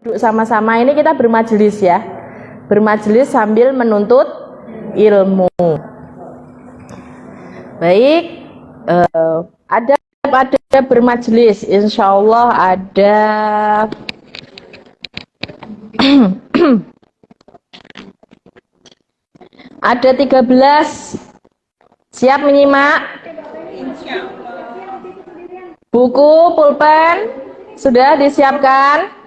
Duduk sama-sama ini kita bermajelis ya. Bermajelis sambil menuntut ilmu. Baik, ada bermajelis, insya Allah ada ada 13. Siap menyimak? Buku, pulpen sudah disiapkan?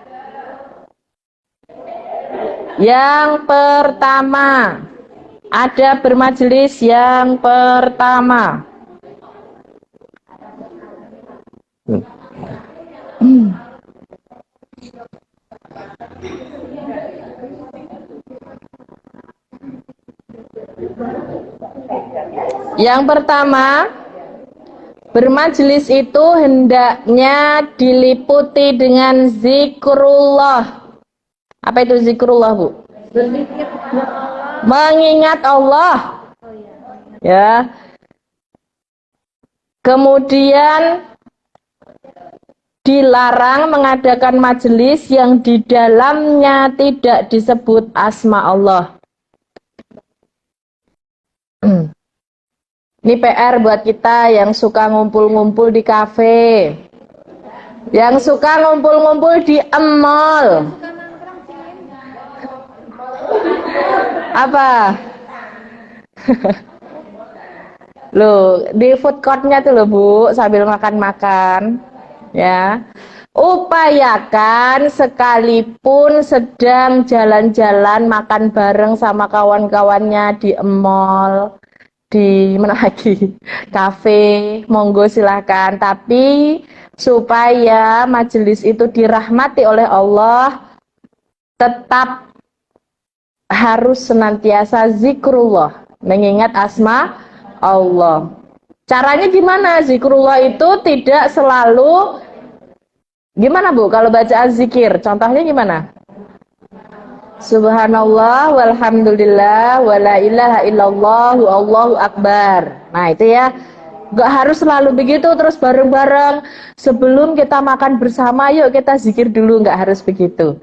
Yang pertama, ada bermajelis yang pertama. Yang pertama, bermajelis itu hendaknya diliputi dengan zikrullah. Apa itu zikrullah, Bu? Mengingat Allah. Ya. Kemudian dilarang mengadakan majelis yang di dalamnya tidak disebut asma Allah. Ini PR buat kita yang suka ngumpul-ngumpul di kafe, yang suka ngumpul-ngumpul di mall. Apa? Loh, di food courtnya tuh loh Bu, sambil makan-makan. Ya, upayakan sekalipun sedang jalan-jalan makan bareng sama kawan-kawannya di mall, di mana lagi, kafe, monggo silahkan. Tapi supaya majelis itu dirahmati oleh Allah, tetap harus senantiasa zikrullah, mengingat asma Allah. Caranya gimana? Zikrullah itu tidak selalu gimana Bu? Kalau bacaan zikir, contohnya gimana? Subhanallah walhamdulillah wala ilaha illallah wallahu akbar. Nah itu ya, gak harus selalu begitu terus bareng-bareng. Sebelum kita makan bersama, yuk kita zikir dulu, gak harus begitu.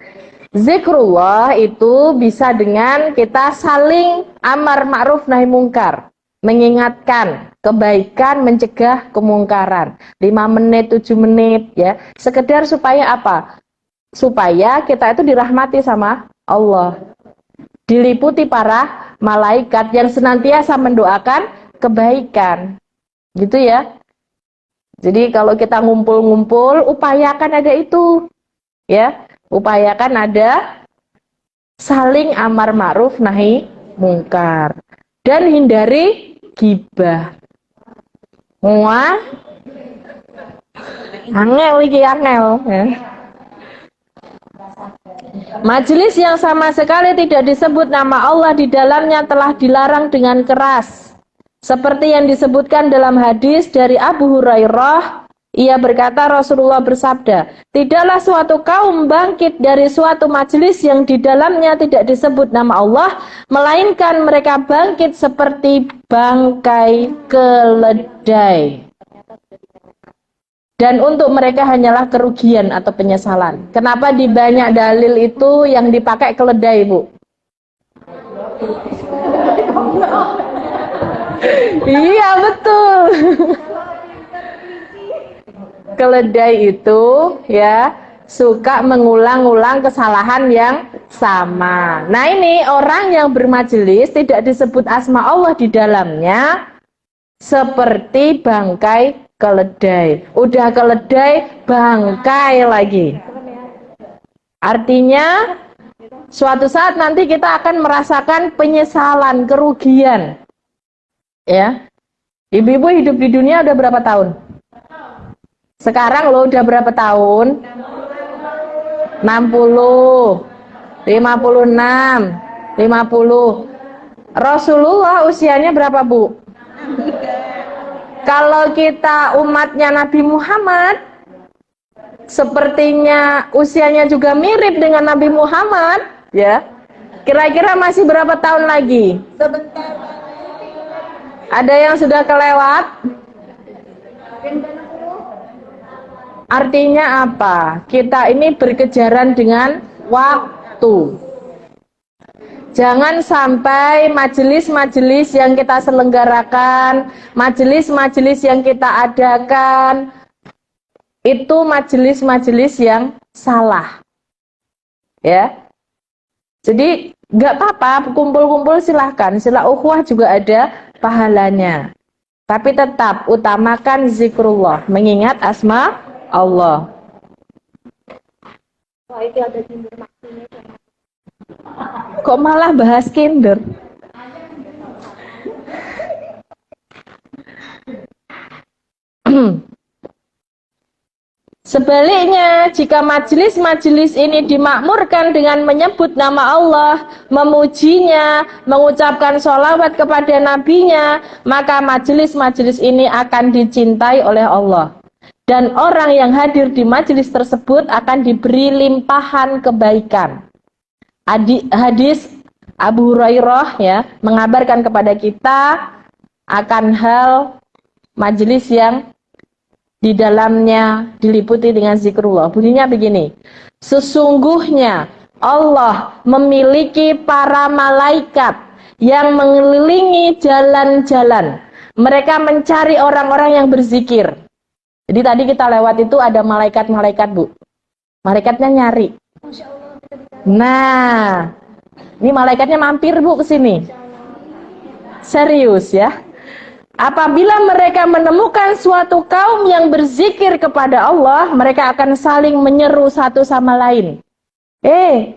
Zikrullah itu bisa dengan kita saling amar ma'ruf nahi mungkar, mengingatkan kebaikan, mencegah kemungkaran. 5 menit, 7 menit ya. Sekedar supaya apa? Supaya kita itu dirahmati sama Allah. Diliputi para malaikat yang senantiasa mendoakan kebaikan. Gitu ya. Jadi kalau kita ngumpul-ngumpul, upayakan ada itu. Ya. Upayakan ada saling amar ma'ruf nahi mungkar. Dan hindari gibah. Wah, angel iki angel ya. Majelis yang sama sekali tidak disebut nama Allah di dalamnya telah dilarang dengan keras. Seperti yang disebutkan dalam hadis dari Abu Hurairah, ia berkata Rasulullah bersabda, tidaklah suatu kaum bangkit dari suatu majelis yang di dalamnya tidak disebut nama Allah, melainkan mereka bangkit seperti bangkai keledai. Dan untuk mereka hanyalah kerugian atau penyesalan. Kenapa di banyak dalil itu yang dipakai keledai, Bu? Iya, betul. Keledai itu ya suka mengulang-ulang kesalahan yang sama. Nah ini orang yang bermajelis tidak disebut asma Allah di dalamnya seperti bangkai keledai. Udah keledai, bangkai lagi. Artinya suatu saat nanti kita akan merasakan penyesalan, kerugian. Ya. Ibu-ibu hidup di dunia udah berapa tahun? Sekarang lo udah berapa tahun? 60, 56, 50. Rasulullah usianya berapa, Bu? Kalau kita umatnya Nabi Muhammad, sepertinya usianya juga mirip dengan Nabi Muhammad, ya. Kira-kira masih berapa tahun lagi? Ada yang sudah kelewat? Artinya apa? Kita ini berkejaran dengan waktu. Jangan sampai majelis-majelis yang kita selenggarakan, majelis-majelis yang kita adakan, itu majelis-majelis yang salah. Ya. Jadi nggak apa-apa, kumpul-kumpul silahkan. Sila ukhuwah juga ada pahalanya. Tapi tetap utamakan zikrullah, mengingat asma Allah. Wah, itu ada timbul maksudnya. Kok malah bahas kinder? Sebaliknya, jika majelis-majelis ini dimakmurkan dengan menyebut nama Allah, memujinya, mengucapkan sholawat kepada nabinya, maka majelis-majelis ini akan dicintai oleh Allah. Dan orang yang hadir di majelis tersebut akan diberi limpahan kebaikan. Hadis Abu Hurairah ya mengabarkan kepada kita akan hal majelis yang di dalamnya diliputi dengan zikrullah. Bunyinya begini, sesungguhnya Allah memiliki para malaikat yang mengelilingi jalan-jalan. Mereka mencari orang-orang yang berzikir. Jadi tadi kita lewat itu ada malaikat-malaikat, Bu. Malaikatnya nyari. Nah, ini malaikatnya mampir, Bu, ke sini. Serius ya. Apabila mereka menemukan suatu kaum yang berzikir kepada Allah, mereka akan saling menyeru satu sama lain.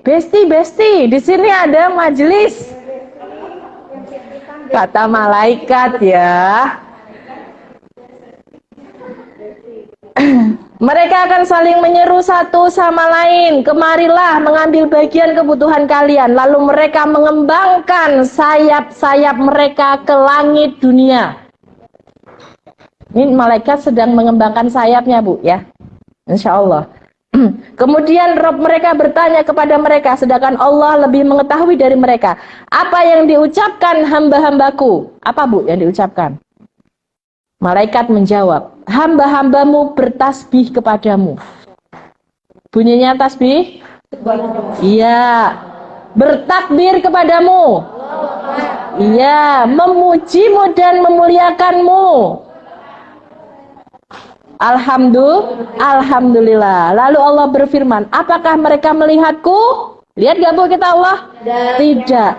Besti, di sini ada majelis. Kata malaikat ya. Mereka akan saling menyeru satu sama lain, kemarilah mengambil bagian kebutuhan kalian. Lalu mereka mengembangkan sayap-sayap mereka ke langit dunia. Ini malaikat sedang mengembangkan sayapnya, Bu, ya. Insya Allah. Kemudian Rob mereka bertanya kepada mereka, sedangkan Allah lebih mengetahui dari mereka. Apa yang diucapkan hamba-hambaku? Apa, Bu, yang diucapkan? Malaikat menjawab, hamba-hambamu bertasbih kepadamu. Bunyinya tasbih? Iya. Bertakbir kepadamu. Iya. Memujimu dan memuliakanmu. Alhamdulillah. Lalu Allah berfirman, apakah mereka melihatku? Lihat gak, Bu, kita Allah? Tidak.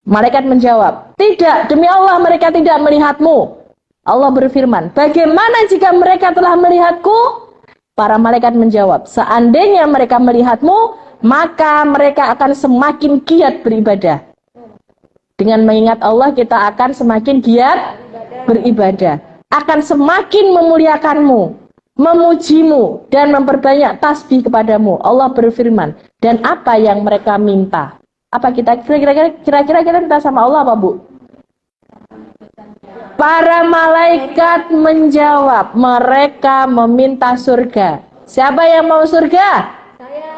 Malaikat menjawab, tidak, demi Allah mereka tidak melihatmu. Allah berfirman, bagaimana jika mereka telah melihatku? Para malaikat menjawab, seandainya mereka melihatmu, maka mereka akan semakin giat beribadah. Dengan mengingat Allah, kita akan semakin giat beribadah. Akan semakin memuliakanmu, memujimu, dan memperbanyak tasbih kepadamu. Allah berfirman, dan apa yang mereka minta? Apa kira-kira kita minta sama Allah apa, Bu? Para malaikat menjawab, mereka meminta surga. Siapa yang mau surga? Saya.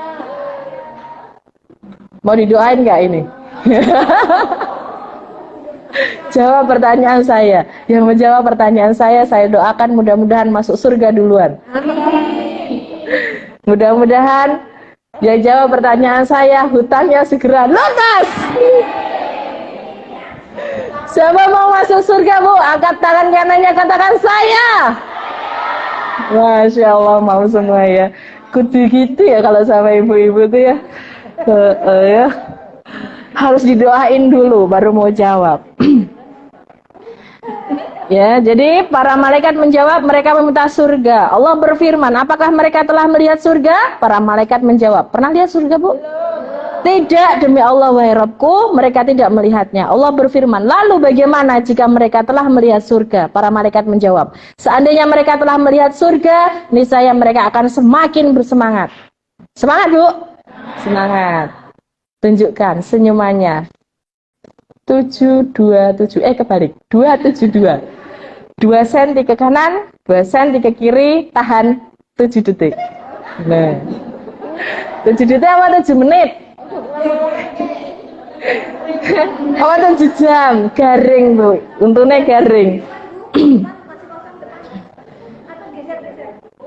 Mau didoain nggak ini? Jawab pertanyaan saya. Yang menjawab pertanyaan saya doakan mudah-mudahan masuk surga duluan. Mudah-mudahan yang jawab pertanyaan saya hutangnya segera lunas. Siapa mau masuk surga, Bu? Angkat tangan kanannya, katakan saya. Masya Allah, mau semua ya. Kudu gitu ya kalau sama ibu-ibu tuh ya. Ya. Harus didoain dulu baru mau jawab. Ya, jadi para malaikat menjawab, mereka meminta surga. Allah berfirman, apakah mereka telah melihat surga? Para malaikat menjawab, pernah lihat surga, Bu? Tidak, demi Allah wahai Rabbku, mereka tidak melihatnya. Allah berfirman, lalu bagaimana jika mereka telah melihat surga? Para malaikat menjawab, seandainya mereka telah melihat surga, niscaya mereka akan semakin bersemangat. Semangat, Bu? Semangat. Tunjukkan senyumannya. 727, kebalik. 272. 2 cm ke kanan, 2 cm ke kiri, tahan 7 detik. Nah. 7 detik apa 7 menit? Apa 7 jam? Garing, Bu. Untungnya garing.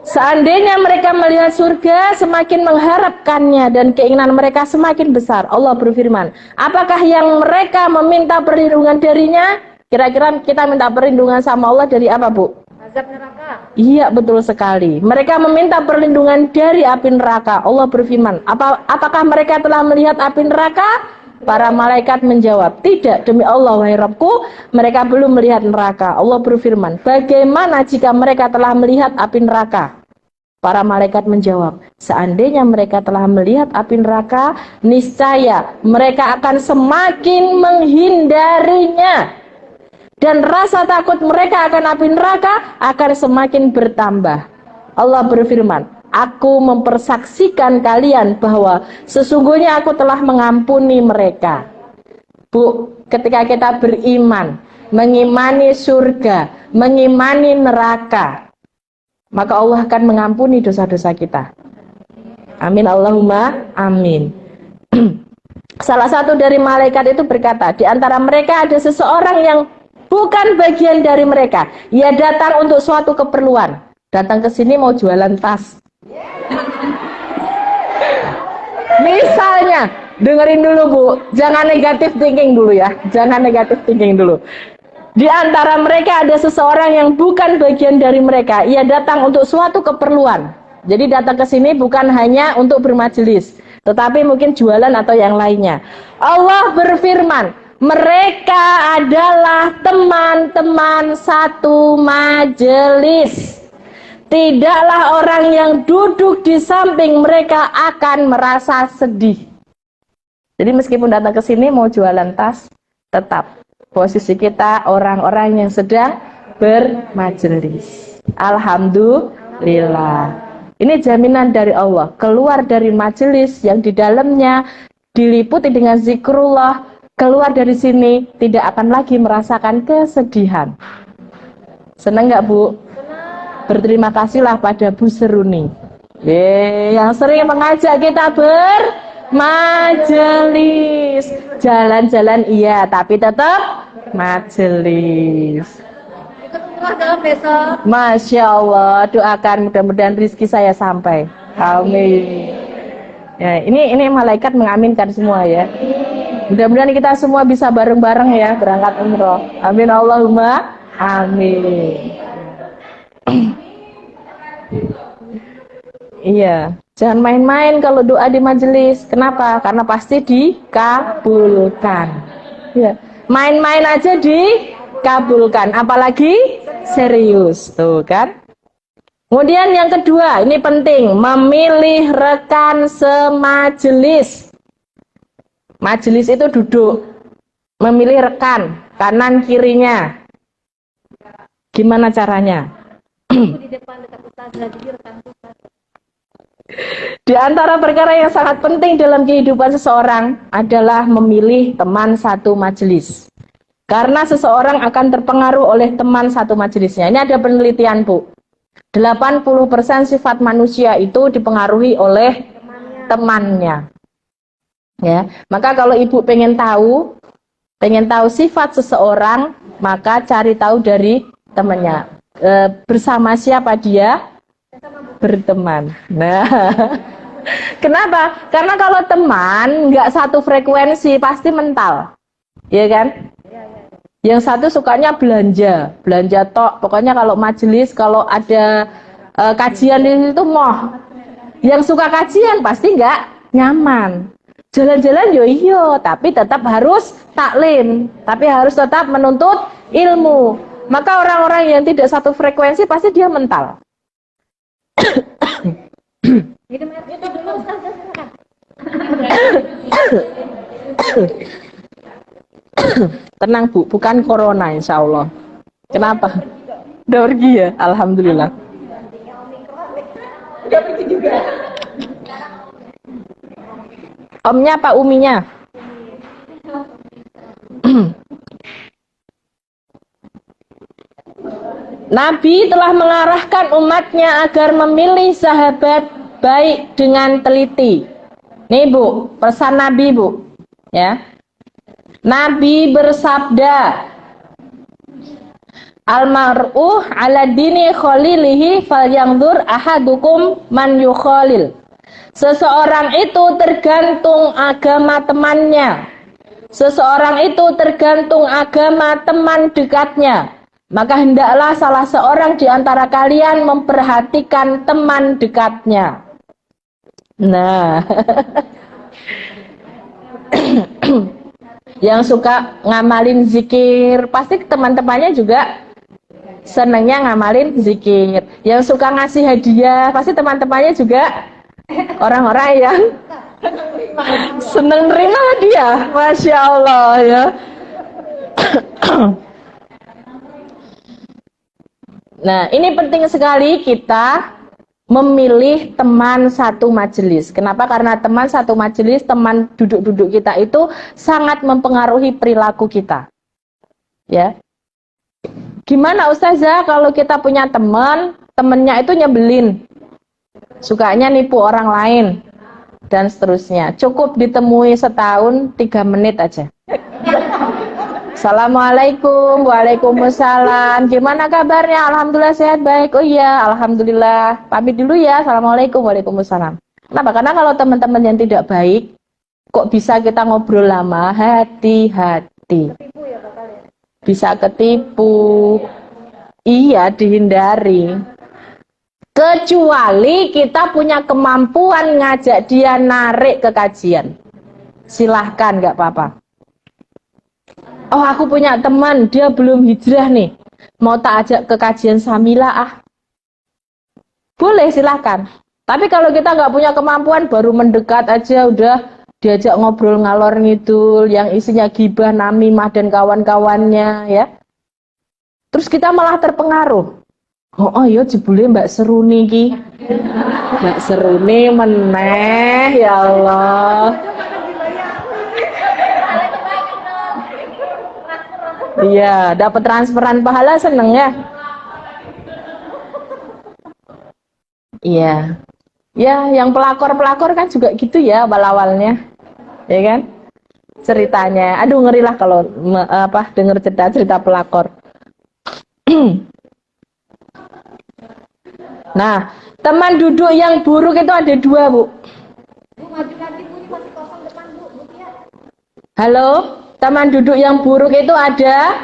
Seandainya mereka melihat surga, semakin mengharapkannya dan keinginan mereka semakin besar. Allah berfirman, apakah yang mereka meminta perlindungan darinya? Kira-kira kita minta perlindungan sama Allah dari apa, Bu? Azab neraka. Iya, betul sekali. Mereka meminta perlindungan dari api neraka. Allah berfirman, apakah mereka telah melihat api neraka? Para malaikat menjawab, tidak, demi Allah wahai Rabbku, mereka belum melihat neraka. Allah berfirman, bagaimana jika mereka telah melihat api neraka? Para malaikat menjawab, seandainya mereka telah melihat api neraka, niscaya mereka akan semakin menghindarinya. Dan rasa takut mereka akan api neraka akan semakin bertambah. Allah berfirman, aku mempersaksikan kalian bahwa sesungguhnya aku telah mengampuni mereka. Bu, ketika kita beriman, mengimani surga, mengimani neraka, maka Allah akan mengampuni dosa-dosa kita. Amin, Allahumma amin. Salah satu dari malaikat itu berkata, di antara mereka ada seseorang yang bukan bagian dari mereka. Ia datang untuk suatu keperluan. Datang ke sini mau jualan tas. Misalnya, dengerin dulu Bu, jangan negatif thinking dulu ya. Jangan negatif thinking dulu. Di antara mereka ada seseorang yang bukan bagian dari mereka. Ia datang untuk suatu keperluan. Jadi datang ke sini bukan hanya untuk bermajelis, tetapi mungkin jualan atau yang lainnya. Allah berfirman, mereka adalah teman-teman satu majelis. Tidaklah orang yang duduk di samping mereka akan merasa sedih. Jadi meskipun datang ke sini mau jualan tas, tetap posisi kita orang-orang yang sedang bermajelis. Alhamdulillah. Ini jaminan dari Allah. Keluar dari majelis yang di dalamnya diliputi dengan zikrullah, keluar dari sini tidak akan lagi merasakan kesedihan. Senang nggak Bu? Berterima kasihlah pada Bu Seruni yang sering mengajak kita bermajelis. Jalan-jalan iya, tapi tetap majelis. Masya Allah, doakan mudah-mudahan rezeki saya sampai. Amin. Ya, ini malaikat mengaminkan semua ya. Mudah-mudahan kita semua bisa bareng-bareng ya berangkat umroh. Amin, Allahumma amin. Iya, jangan main-main kalau doa di majelis. Kenapa? Karena pasti dikabulkan. Ya, main-main aja dikabulkan, apalagi serius, tuh kan? Kemudian yang kedua, ini penting, memilih rekan semajelis. Majelis itu duduk, memilih rekan kanan kirinya. Gimana caranya? Di depan dekat ustazah, jadi rekan ustazah. Di antara perkara yang sangat penting dalam kehidupan seseorang adalah memilih teman satu majelis. Karena seseorang akan terpengaruh oleh teman satu majelisnya. Ini ada penelitian, Bu. 80% sifat manusia itu dipengaruhi oleh temannya. Ya, maka kalau Ibu pengen tahu sifat seseorang, maka cari tahu dari temannya. Bersama siapa dia berteman. Nah, kenapa? Karena kalau teman nggak satu frekuensi pasti mental, ya kan? Yang satu sukanya belanja tok. Pokoknya kalau majelis, kalau ada kajian di situ moh. Yang suka kajian pasti nggak nyaman. Jalan-jalan yo iyo, tapi tetap harus taklim, tapi harus tetap menuntut ilmu. Maka orang-orang yang tidak satu frekuensi pasti dia mental. Itu dulu ustazah, silakan. Tenang Bu, bukan corona insya Allah. Kenapa? Udah pergi ya? Alhamdulillah. Udah pergi juga. Omnya apa uminya? Nabi telah mengarahkan umatnya agar memilih sahabat baik dengan teliti. Nih Bu, pesan Nabi Bu. Ya. Nabi bersabda, Almar'u ala dini khalilihi falyanzur ahadukum man yukhalil. Seseorang itu tergantung agama temannya. Seseorang itu tergantung agama teman dekatnya. Maka hendaklah salah seorang di antara kalian memperhatikan teman dekatnya. Nah, yang suka ngamalin zikir, pasti teman-temannya juga senangnya ngamalin zikir. Yang suka ngasih hadiah, pasti teman-temannya juga orang-orang yang seneng nerima hadiah. Masya Allah ya. Nah, ini penting sekali kita memilih teman satu majelis. Kenapa? Karena teman satu majelis, teman duduk-duduk kita itu sangat mempengaruhi perilaku kita. Ya. Gimana Ustazah kalau kita punya teman, temennya itu nyebelin, sukanya nipu orang lain, dan seterusnya. Cukup ditemui setahun 3 menit aja. Assalamualaikum, waalaikumsalam. Gimana kabarnya? Alhamdulillah sehat baik. Oh iya, alhamdulillah. Pamit dulu ya. Assalamualaikum, waalaikumsalam. Kenapa? Karena kalau teman-teman yang tidak baik, kok bisa kita ngobrol lama? Hati-hati. Bisa ketipu. Iya, dihindari. Kecuali kita punya kemampuan ngajak dia narik ke kajian. Silahkan, nggak apa-apa. Oh, aku punya teman, dia belum hijrah nih. Mau tak ajak ke kajian Samila ah. Boleh, silahkan. Tapi kalau kita nggak punya kemampuan, baru mendekat aja udah diajak ngobrol ngalor ngidul yang isinya gibah, namimah dan kawan-kawannya ya. Terus kita malah terpengaruh. Oh iya jebule Mbak Seruni ki. Mbak Seruni meneh ya Allah. Iya, dapat transferan pahala seneng ya. Iya. Ya, yang pelakor-pelakor kan juga gitu ya awal-awalnya. Ya kan? Ceritanya. Aduh ngeri lah kalau denger cerita pelakor. Nah, teman duduk yang buruk itu ada 2, Bu. Halo, teman duduk yang buruk itu ada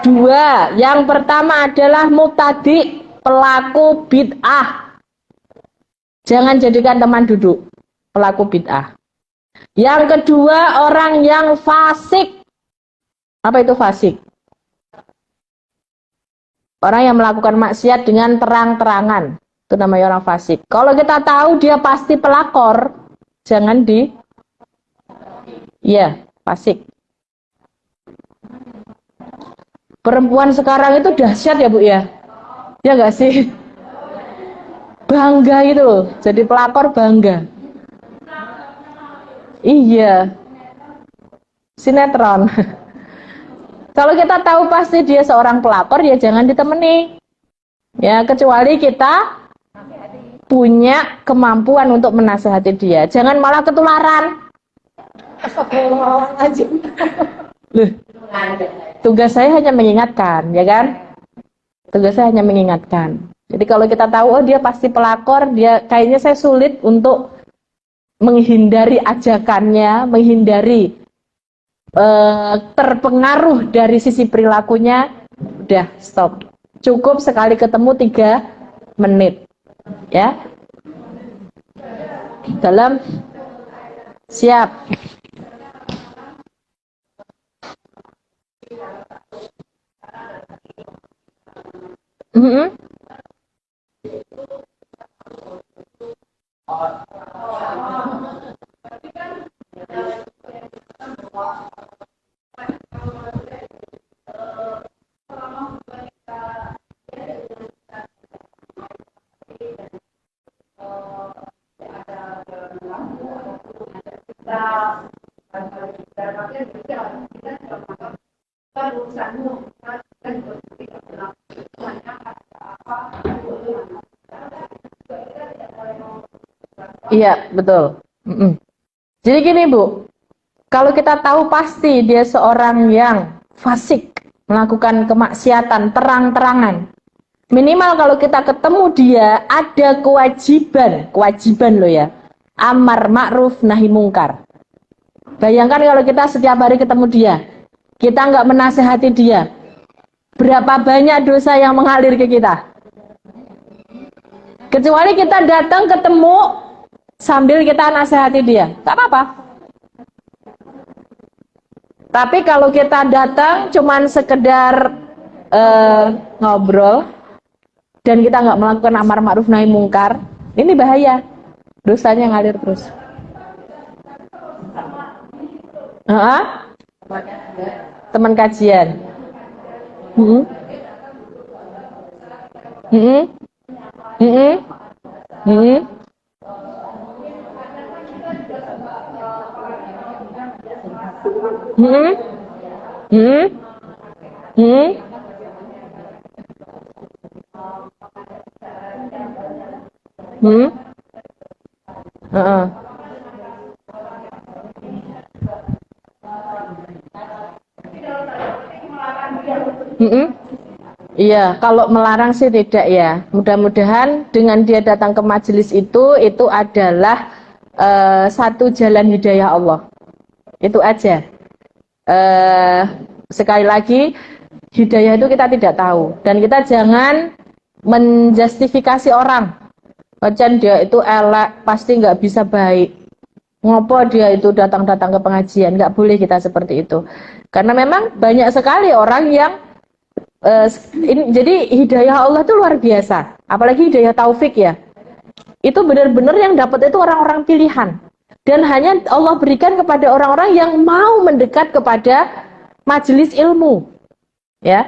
2. Yang pertama adalah mubtadi, pelaku bid'ah. Jangan jadikan teman duduk pelaku bid'ah. Yang kedua, orang yang fasik. Apa itu fasik? Orang yang melakukan maksiat dengan terang-terangan. Itu namanya orang fasik. Kalau kita tahu dia pasti pelakor, jangan fasik. Perempuan sekarang itu dahsyat ya Bu ya. Ya nggak sih? Bangga itu loh. Jadi pelakor bangga. Iya. Sinetron. Kalau kita tahu pasti dia seorang pelakor, ya jangan ditemani. Ya, kecuali kita punya kemampuan untuk menasihati dia. Jangan malah ketularan. Astagfirullahaladzim. Loh, tugas saya hanya mengingatkan, ya kan? Tugas saya hanya mengingatkan. Jadi kalau kita tahu, oh dia pasti pelakor, dia kayaknya saya sulit untuk menghindari ajakannya, menghindari terpengaruh dari sisi perilakunya, udah stop. Cukup sekali ketemu 3 menit. Ya. Dalam siap. Iya, betul. Jadi gini Bu, kalau kita tahu pasti dia seorang yang fasik, melakukan kemaksiatan terang-terangan. Minimal kalau kita ketemu dia ada kewajiban loh ya. Amar ma'ruf nahi mungkar. Bayangkan kalau kita setiap hari ketemu dia, kita nggak menasehati dia, berapa banyak dosa yang mengalir ke kita. Kecuali kita datang ketemu sambil kita nasihati dia, nggak apa-apa. Tapi kalau kita datang cuman sekedar ngobrol dan kita nggak melakukan amar ma'ruf nahi mungkar, ini bahaya, dosanya ngalir terus. Teman kajian. Iya, kalau melarang sih tidak ya. Mudah-mudahan dengan dia datang ke majelis itu adalah satu jalan hidayah Allah. Itu aja. Sekali lagi, hidayah itu kita tidak tahu. Dan kita jangan menjustifikasi orang. Macam dia itu elek, pasti nggak bisa baik. Ngopo dia itu datang-datang ke pengajian. Nggak boleh kita seperti itu. Karena memang banyak sekali orang yang jadi hidayah Allah itu luar biasa, apalagi hidayah taufik ya. Itu benar-benar yang dapat itu orang-orang pilihan, dan hanya Allah berikan kepada orang-orang yang mau mendekat kepada majelis ilmu. Ya,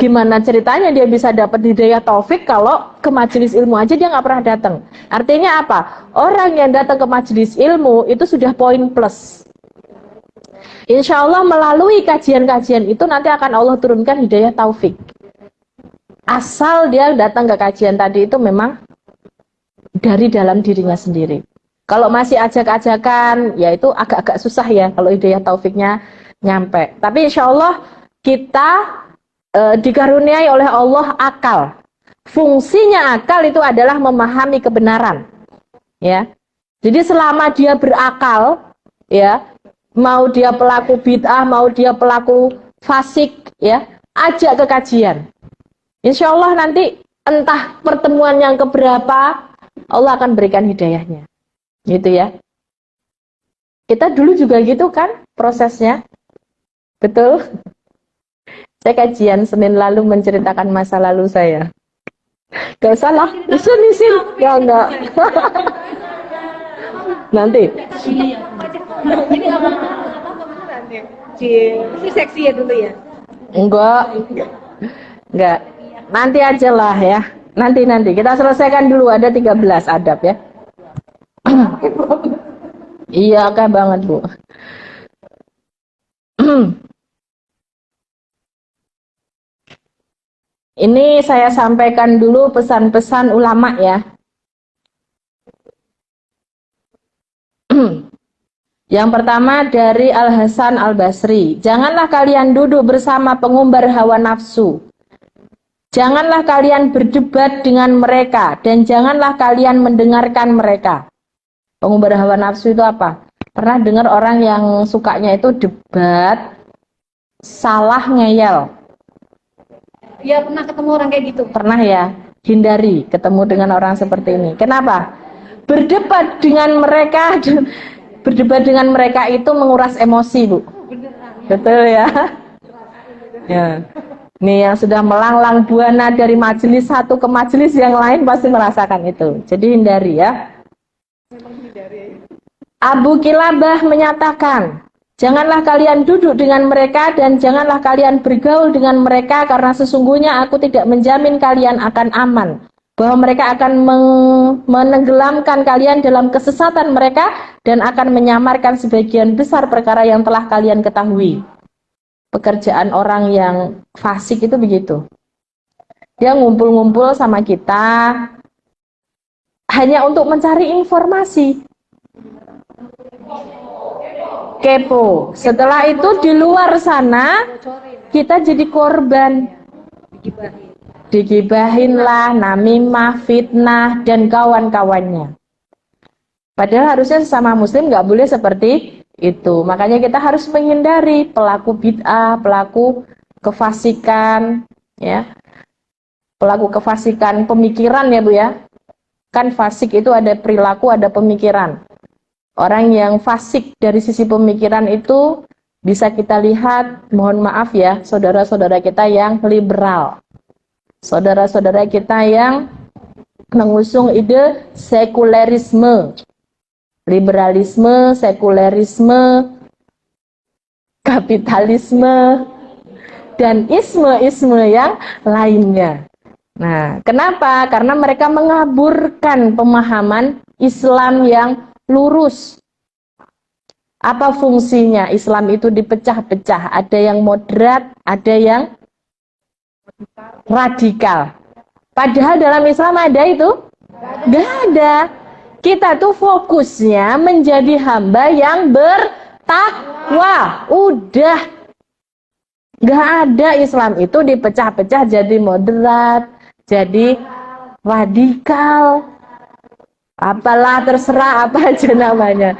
gimana ceritanya dia bisa dapat hidayah taufik kalau ke majelis ilmu aja dia nggak pernah datang? Artinya apa? Orang yang datang ke majelis ilmu itu sudah poin plus. Insya Allah melalui kajian-kajian itu nanti akan Allah turunkan hidayah taufik. Asal dia datang ke kajian tadi itu memang dari dalam dirinya sendiri. Kalau masih ajak-ajakan, ya itu agak-agak susah ya kalau hidayah taufiknya nyampe. Tapi insya Allah kita dikaruniai oleh Allah akal. Fungsinya akal itu adalah memahami kebenaran. Ya. Jadi selama dia berakal, ya, mau dia pelaku bid'ah, mau dia pelaku fasik, ya, ajak ke kajian. Insya Allah nanti entah pertemuan yang keberapa, Allah akan berikan hidayahnya. Gitu ya. Kita dulu juga gitu kan prosesnya. Betul? Saya kajian Senin lalu menceritakan masa lalu saya. Gak salah, isin. Ya enggak. Nanti. Jadi apa beneran ya? Si seksi ya dulu ya? Enggak. Nanti aja lah ya. Nanti. Kita selesaikan dulu, ada 13 adab ya. Iya, oke banget, Bu. Ini saya sampaikan dulu pesan-pesan ulama ya. Yang pertama dari Al-Hasan Al-Basri. Janganlah kalian duduk bersama pengumbar hawa nafsu. Janganlah kalian berdebat dengan mereka. Dan janganlah kalian mendengarkan mereka. Pengumbar hawa nafsu itu apa? Pernah dengar orang yang sukanya itu debat, salah ngeyel. Iya, pernah ketemu orang kayak gitu. Pernah ya? Hindari ketemu dengan orang seperti ini. Kenapa? Berdebat dengan mereka itu menguras emosi, Bu. Betul ya? Ya. Nih yang sudah melanglang buana dari majelis satu ke majelis yang lain pasti merasakan itu. Jadi hindari ya. Abu Kilabah menyatakan, janganlah kalian duduk dengan mereka dan janganlah kalian bergaul dengan mereka karena sesungguhnya aku tidak menjamin kalian akan aman. Bahwa mereka akan menenggelamkan kalian dalam kesesatan mereka dan akan menyamarkan sebagian besar perkara yang telah kalian ketahui. Pekerjaan orang yang fasik itu begitu. Dia ngumpul-ngumpul sama kita hanya untuk mencari informasi. kepo. Setelah itu di luar sana kita jadi korban. Digibahin lah, namimah, fitnah, dan kawan-kawannya. Padahal harusnya sesama muslim nggak boleh seperti itu. Makanya kita harus menghindari pelaku bid'ah, pelaku kefasikan, ya. Pelaku kefasikan pemikiran ya Bu ya. Kan fasik itu ada perilaku, ada pemikiran. Orang yang fasik dari sisi pemikiran itu bisa kita lihat, mohon maaf ya, saudara-saudara kita yang liberal. Saudara-saudara kita yang mengusung ide sekulerisme, liberalisme, sekulerisme, kapitalisme, dan isme-isme yang lainnya. Nah, kenapa? Karena mereka mengaburkan pemahaman Islam yang lurus. Apa fungsinya? Islam itu dipecah-pecah. Ada yang moderat, ada yang radikal. Padahal dalam Islam ada itu? Gak ada. Kita tuh fokusnya menjadi hamba yang bertakwa. Udah. Gak ada Islam itu dipecah-pecah jadi moderat, jadi radikal. Apalah terserah apa aja namanya.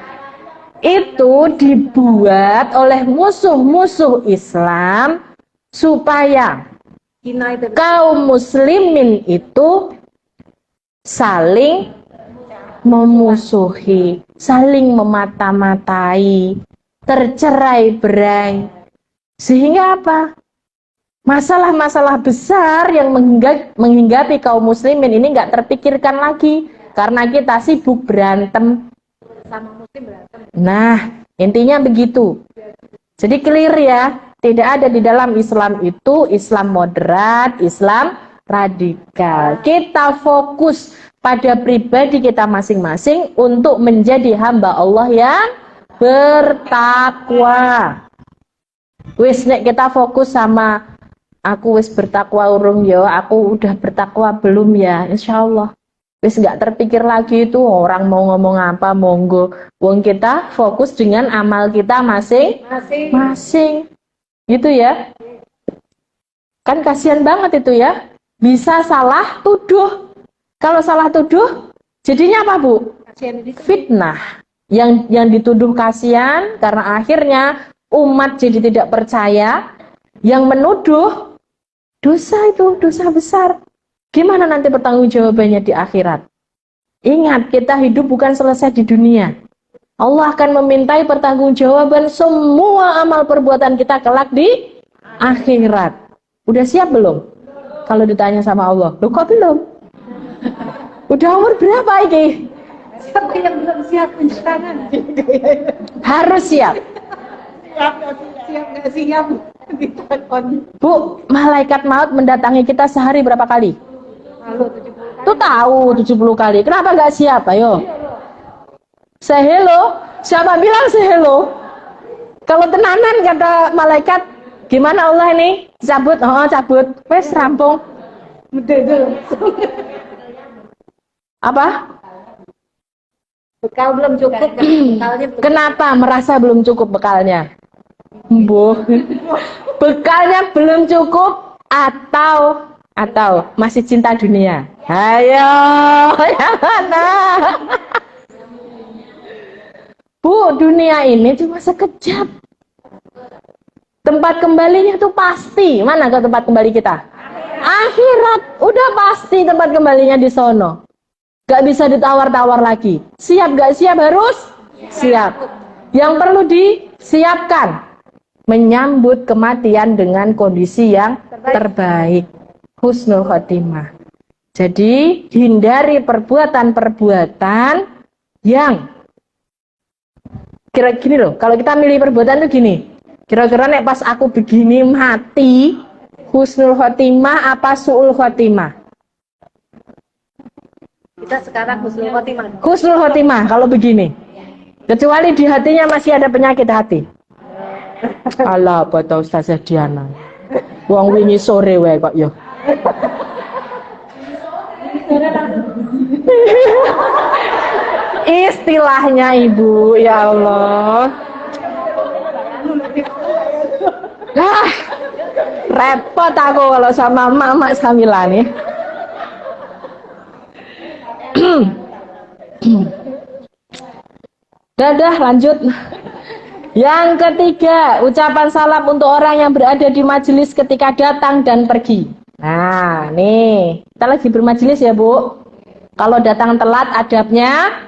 Itu dibuat oleh musuh-musuh Islam supaya kaum muslimin itu saling memusuhi, saling memata-matai, tercerai-berai. Sehingga apa? Masalah-masalah besar yang menghinggapi kaum muslimin ini nggak terpikirkan lagi karena kita sibuk berantem. Sama muslim berantem. Nah, intinya begitu. Jadi clear ya. Tidak ada di dalam Islam itu Islam moderat, Islam radikal. Kita fokus pada pribadi kita masing-masing untuk menjadi hamba Allah yang bertakwa. Wis nek kita fokus sama aku wis bertakwa urung ya, aku udah bertakwa belum ya, insyaallah. Wis nggak terpikir lagi itu orang mau ngomong apa, monggo. Wong kita fokus dengan amal kita masing-masing. Gitu ya. Kan kasihan banget itu ya. Bisa salah tuduh. Kalau salah tuduh, jadinya apa, Bu? Fitnah. Yang dituduh kasihan karena akhirnya umat jadi tidak percaya. Yang menuduh dosa itu, dosa besar. Gimana nanti pertanggungjawabannya di akhirat? Ingat, kita hidup bukan selesai di dunia. Allah akan memintai pertanggungjawaban semua amal perbuatan kita kelak di akhirat. Udah siap belum? Kalau ditanya sama Allah, loh kok belum? Udah umur berapa ini? Siapa yang belum siap menjelaskan? Harus siap. Siap nggak siap? Bu, malaikat maut mendatangi kita sehari berapa kali? Lalu 70 kali. Tuh tahu 70 kali. Kenapa nggak siap? Ayo. Say hello. Siapa bilang say hello? Kalau tenanan kata malaikat, gimana Allah ini? Cabut, oh cabut. Wes rampung. Apa? Bekal belum cukup. Bekalnya belum. Kenapa merasa belum cukup bekalnya? Mbuh. Bekalnya belum cukup atau masih cinta dunia? Ayo, yang mana? Bu, dunia ini cuma sekejap. Tempat kembalinya tuh pasti. Mana ke tempat kembali kita? Akhirat. Udah pasti tempat kembalinya di sono. Gak bisa ditawar-tawar lagi. Siap gak siap? Harus siap. Yang perlu disiapkan, menyambut kematian dengan kondisi yang terbaik. Husnul khotimah. Jadi hindari perbuatan-perbuatan yang kira gini loh, kalau kita milih perbuatan tuh gini, kira-kira nek pas aku begini mati, husnul khotimah apa su'ul khotimah? Kita sekarang husnul khotimah. Husnul khotimah kalau begini. Kecuali di hatinya masih ada penyakit hati. Alah, bata Ustazah Diana. Wong wingi sore wae kok yo. Istilahnya Ibu, ya Allah. Lah, repot aku kalau sama mama Samila nih. Dadah, lanjut. Yang ketiga, ucapan salam untuk orang yang berada di majelis ketika datang dan pergi. Nah, nih, kita lagi bermajelis ya, Bu. Kalau datang telat, adabnya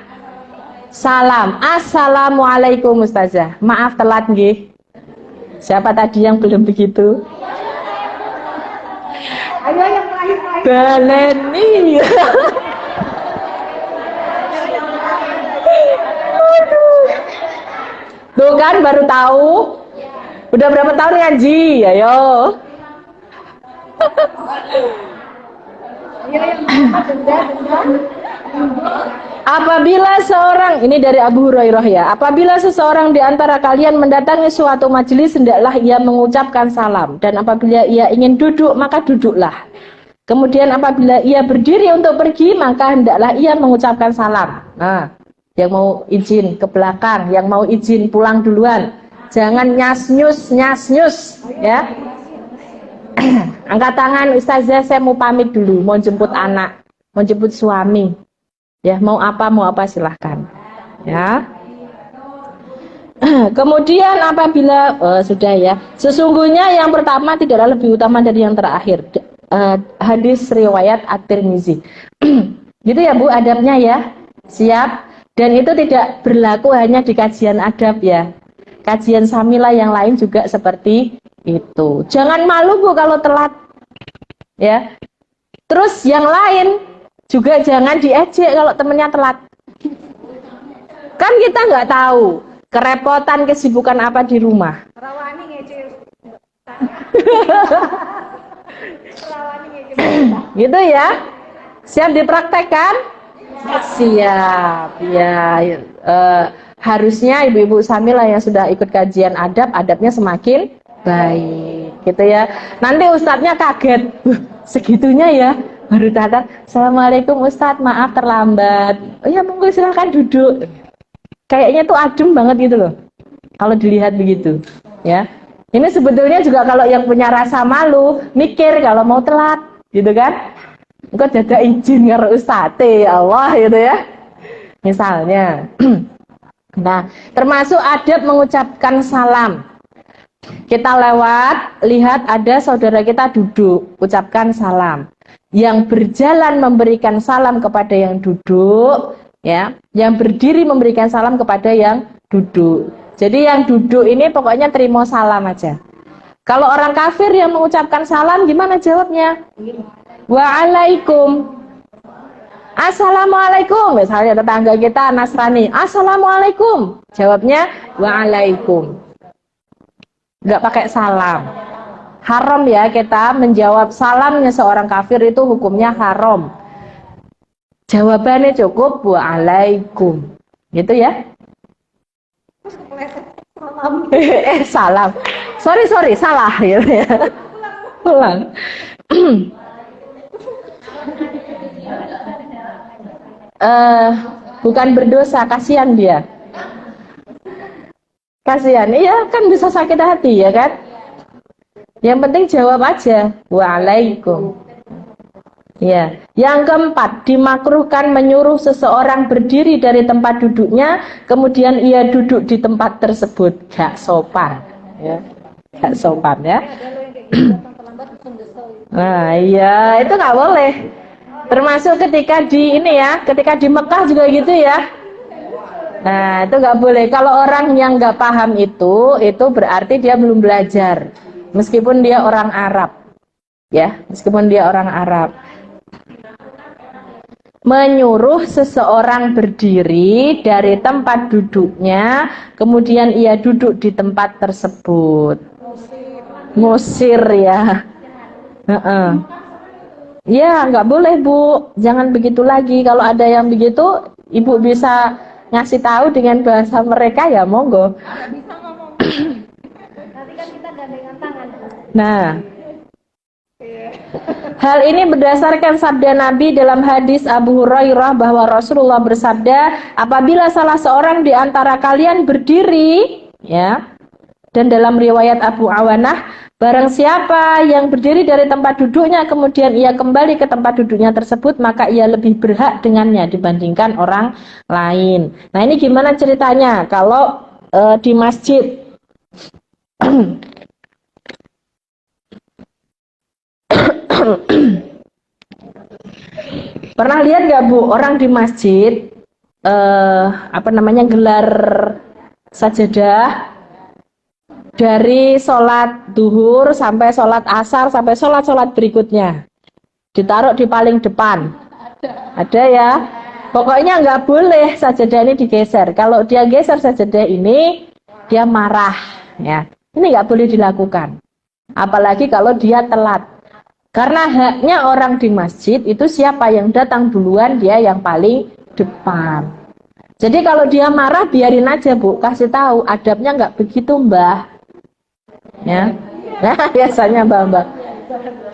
salam. Assalamualaikum Ustazah. Maaf telat nggih. Siapa tadi yang belum begitu? Ayo yang terakhir. Baleni. Tuh kan baru tahu. Udah berapa tahun ngaji? Ayo. Apabila seorang, ini dari Abu Hurairah ya, apabila seseorang di antara kalian mendatangi suatu majelis, hendaklah ia mengucapkan salam, dan apabila ia ingin duduk, maka duduklah. Kemudian apabila ia berdiri untuk pergi, maka hendaklah ia mengucapkan salam. Nah, yang mau izin ke belakang, yang mau izin pulang duluan, jangan nyas-nyus ya. Angkat tangan, Ustazah, saya mau pamit dulu, mau jemput anak, mau jemput suami. Ya, mau apa silahkan. Ya. Kemudian apabila sudah ya, sesungguhnya yang pertama tidaklah lebih utama dari yang terakhir. Hadis riwayat At-Tirmizi. Gitu ya Bu, adabnya ya. Siap. Dan itu tidak berlaku hanya di kajian adab ya. Kajian Samila yang lain juga seperti itu. Jangan malu Bu kalau telat. Ya. Terus yang lain juga jangan diejek kalau temennya telat. Kan kita nggak tahu kerepotan, kesibukan apa di rumah. Rawani ngecil. Gitu ya. Siap dipraktekkan? Siap. Ya. Harusnya ibu-ibu Samila yang sudah ikut kajian adab, adabnya semakin baik. Gitu ya. Nanti ustadznya kaget. Segitunya ya. Baru datang, Assalamualaikum Ustadz, maaf terlambat. Oh ya, monggo silahkan duduk. Kayaknya tuh adem banget gitu loh. Kalau dilihat begitu, ya. Ini sebetulnya juga kalau yang punya rasa malu, mikir kalau mau telat, gitu kan? Engko dadak izin karo Ustadz, ya Allah, gitu ya. Misalnya. Nah, termasuk adab mengucapkan salam. Kita lewat, lihat ada saudara kita duduk, ucapkan salam. Yang berjalan memberikan salam kepada yang duduk, ya. Yang berdiri memberikan salam kepada yang duduk. Jadi yang duduk ini pokoknya terima salam aja. Kalau orang kafir yang mengucapkan salam, gimana jawabnya? Waalaikum. Assalamualaikum. Misalnya tetangga kita Nasrani, Assalamualaikum. Jawabnya waalaikum. Nggak pakai salam. Haram ya kita menjawab salamnya seorang kafir, itu hukumnya haram. Jawabannya cukup waalaikum. Gitu ya. Salam. Sorry, salah gitu ya. Ulang. Bukan berdosa, kasihan dia. Kasihan, iya kan bisa sakit hati ya kan. Yang penting jawab aja, waalaikum. Ya, yang keempat, dimakruhkan menyuruh seseorang berdiri dari tempat duduknya, kemudian ia duduk di tempat tersebut. Gak sopan, ya, gak sopan ya. Nah, iya, itu nggak boleh. Termasuk ketika di ini ya, ketika di Mekah juga gitu ya. Nah, itu nggak boleh. Kalau orang yang nggak paham itu berarti dia belum belajar. Meskipun dia orang Arab, ya, meskipun dia orang Arab, menyuruh seseorang berdiri dari tempat duduknya, kemudian ia duduk di tempat tersebut. Ngusir ya, ya nggak boleh Bu, jangan begitu lagi. Kalau ada yang begitu, Ibu bisa ngasih tahu dengan bahasa mereka ya monggo. Nggak bisa ngomong. Nanti kan kita gandengan tangan. Nah, hal ini berdasarkan sabda Nabi dalam hadis Abu Hurairah bahwa Rasulullah bersabda, apabila salah seorang di antara kalian berdiri, ya, Dan dalam riwayat Abu Awanah, barang siapa yang berdiri dari tempat duduknya kemudian ia kembali ke tempat duduknya tersebut, maka ia lebih berhak dengannya dibandingkan orang lain. Nah, ini gimana ceritanya kalau di masjid? Pernah lihat nggak Bu, orang di masjid gelar sajadah dari sholat duhur sampai sholat asar sampai sholat berikutnya, ditaruh di paling depan. Ada ya? Pokoknya nggak boleh sajadah ini digeser. Kalau dia geser sajadah ini, dia marah ya. Ini nggak boleh dilakukan. Apalagi kalau dia telat. Karena haknya orang di masjid itu siapa yang datang duluan, dia yang paling depan. Jadi kalau dia marah biarin aja Bu, kasih tahu adabnya nggak begitu Mbah. Ya, nah biasanya Mbak.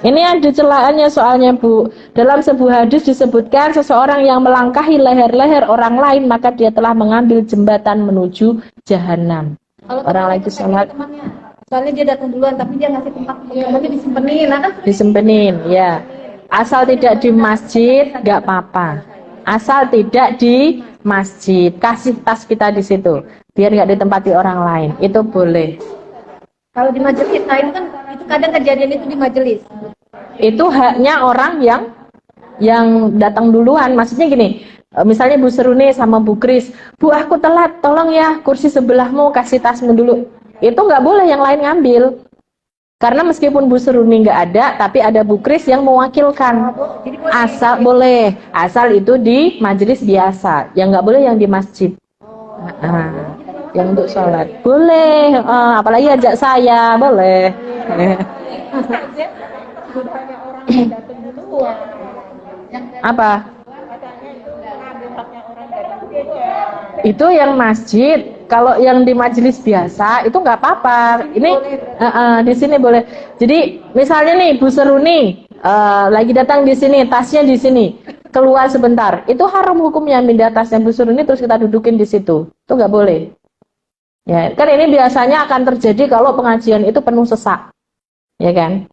Ini ada celaannya soalnya Bu. Dalam sebuah hadis disebutkan seseorang yang melangkahi leher-leher orang lain maka dia telah mengambil jembatan menuju jahanam. Kalau Orang lagi sholat. Soalnya dia datang duluan, tapi dia ngasih tempat temannya disimpenin. Nah, kan Disempenin, ya. Asal tidak di masjid, nggak apa-apa. Asal tidak di masjid, kasih tas kita di situ, biar nggak ditempati orang lain. Itu boleh. kalau di majelis, nah itu kan itu kadang kejadian itu di majelis. Itu haknya orang yang datang duluan. Maksudnya gini, misalnya Bu Seruni sama Bu Kris, Bu aku telat, tolong ya kursi sebelahmu kasih tasmu dulu. Itu nggak boleh yang lain ngambil. Karena meskipun Bu Seruni nggak ada, tapi ada Bu Kris yang mewakilkan. Asal boleh, asal itu di majelis biasa. Yang nggak boleh yang di masjid. Yang untuk sholat boleh, apalagi ajak saya boleh. Apa? Itu yang masjid. Kalau yang di majelis biasa itu nggak apa-apa. Ini di sini boleh. Jadi misalnya nih Bu Seruni lagi datang di sini, tasnya di sini, keluar sebentar. Itu haram hukumnya pindah tasnya Bu Seruni terus kita dudukin di situ. Itu nggak boleh. Ya, kan ini biasanya akan terjadi kalau pengajian itu penuh sesak. Ya kan?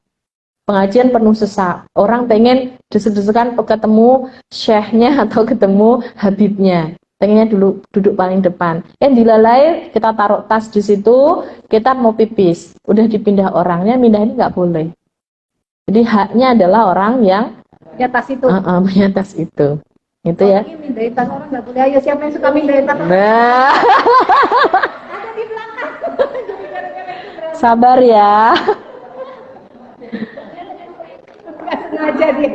Pengajian penuh sesak. Orang pengen desek-desekan ketemu syekhnya atau ketemu habibnya. Pengennya dulu duduk paling depan. Dilalai kita taruh tas di situ, kita mau pipis. Udah dipindah orangnya, pindah ini nggak boleh. Jadi haknya adalah orang yang Ya tas itu. punya tas itu. Itu ya. Ini mindahin tas orang nggak boleh. Ayo siapa yang suka mindahin tas? Nah, Ada di belakang. sabar ya. Nggak sengaja dia.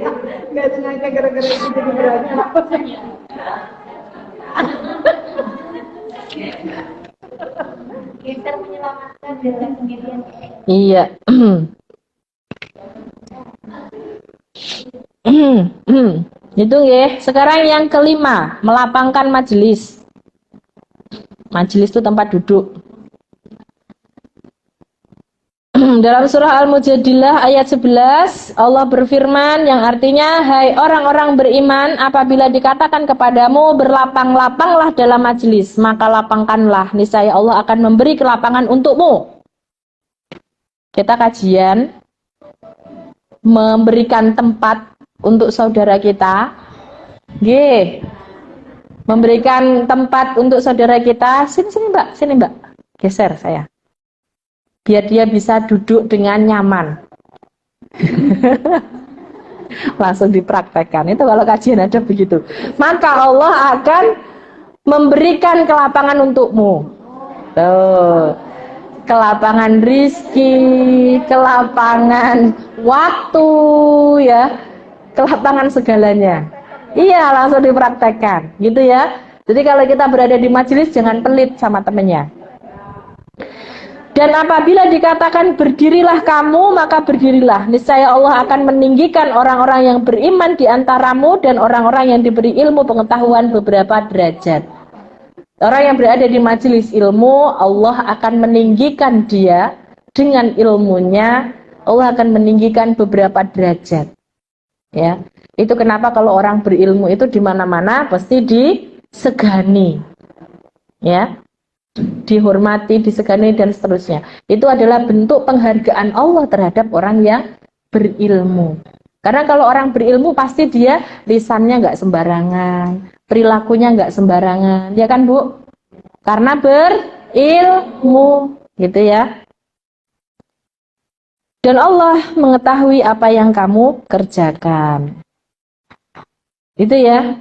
Nggak sengaja gara-gara itu jadi berantem. Kita menyelamatkan diri sendirian. Iya. Itu ya. Sekarang yang kelima, melapangkan majelis. Majelis itu tempat duduk. Dalam surah Al-Mujadilah ayat 11 Allah berfirman yang artinya, hai orang-orang beriman, apabila dikatakan kepadamu berlapang-lapanglah dalam majelis, maka lapangkanlah, niscaya Allah akan memberi kelapangan untukmu. Kita kajian memberikan tempat untuk saudara kita. Memberikan tempat untuk saudara kita. Sini Mbak, geser saya. Biar dia bisa duduk dengan nyaman. Langsung dipraktekkan. Itu kalau kajian ada begitu. Maka Allah akan memberikan kelapangan untukmu. Tuh. Kelapangan rizki, kelapangan waktu, ya, kelapangan segalanya. Iya, langsung dipraktekkan, gitu ya. Jadi kalau kita berada di majelis jangan pelit sama temennya. Dan apabila dikatakan berdirilah kamu, maka berdirilah. Niscaya Allah akan meninggikan orang-orang yang beriman di antaramu dan orang-orang yang diberi ilmu pengetahuan beberapa derajat. Orang yang berada di majelis ilmu, Allah akan meninggikan dia dengan ilmunya. Allah akan meninggikan beberapa derajat. Ya, itu kenapa kalau orang berilmu itu di mana-mana pasti disegani. Ya. dihormati, disegani, dan seterusnya. Itu adalah bentuk penghargaan Allah terhadap orang yang berilmu. Karena kalau orang berilmu pasti dia lisannya nggak sembarangan, perilakunya nggak sembarangan, ya kan Bu? Karena berilmu, gitu ya. Dan Allah mengetahui apa yang kamu kerjakan. Itu ya.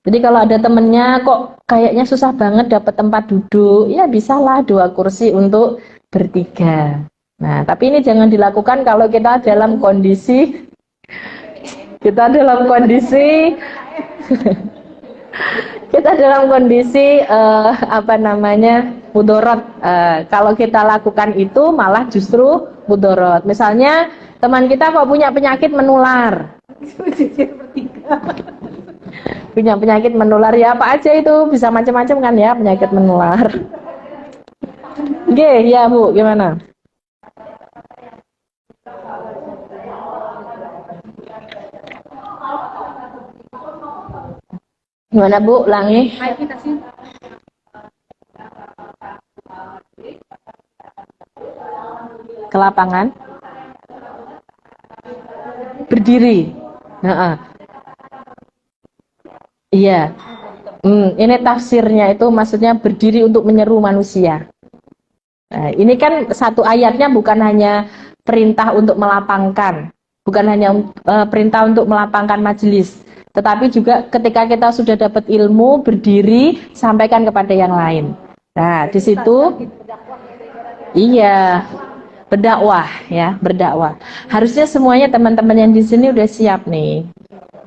Jadi kalau ada temennya kok kayaknya susah banget dapat tempat duduk, ya bisalah 2 kursi untuk bertiga. Nah, tapi ini jangan dilakukan kalau kita dalam kondisi kita dalam kondisi mudorot. Kalau kita lakukan itu malah justru mudorot. Misalnya teman kita kok punya penyakit menular. Punya penyakit menular ya apa aja itu, bisa macam-macam kan ya penyakit menular. Oke, ya Bu, gimana? Gimana Bu, ulangi. Ke lapangan. Berdiri. Iya. Ini tafsirnya itu maksudnya berdiri untuk menyeru manusia. Nah, ini kan satu ayatnya bukan hanya perintah untuk melapangkan, bukan hanya perintah untuk melapangkan majelis, tetapi juga ketika kita sudah dapat ilmu, berdiri, sampaikan kepada yang lain. Nah, di situ iya, berdakwah ya, berdakwah. Harusnya semuanya teman-teman yang di sini udah siap nih.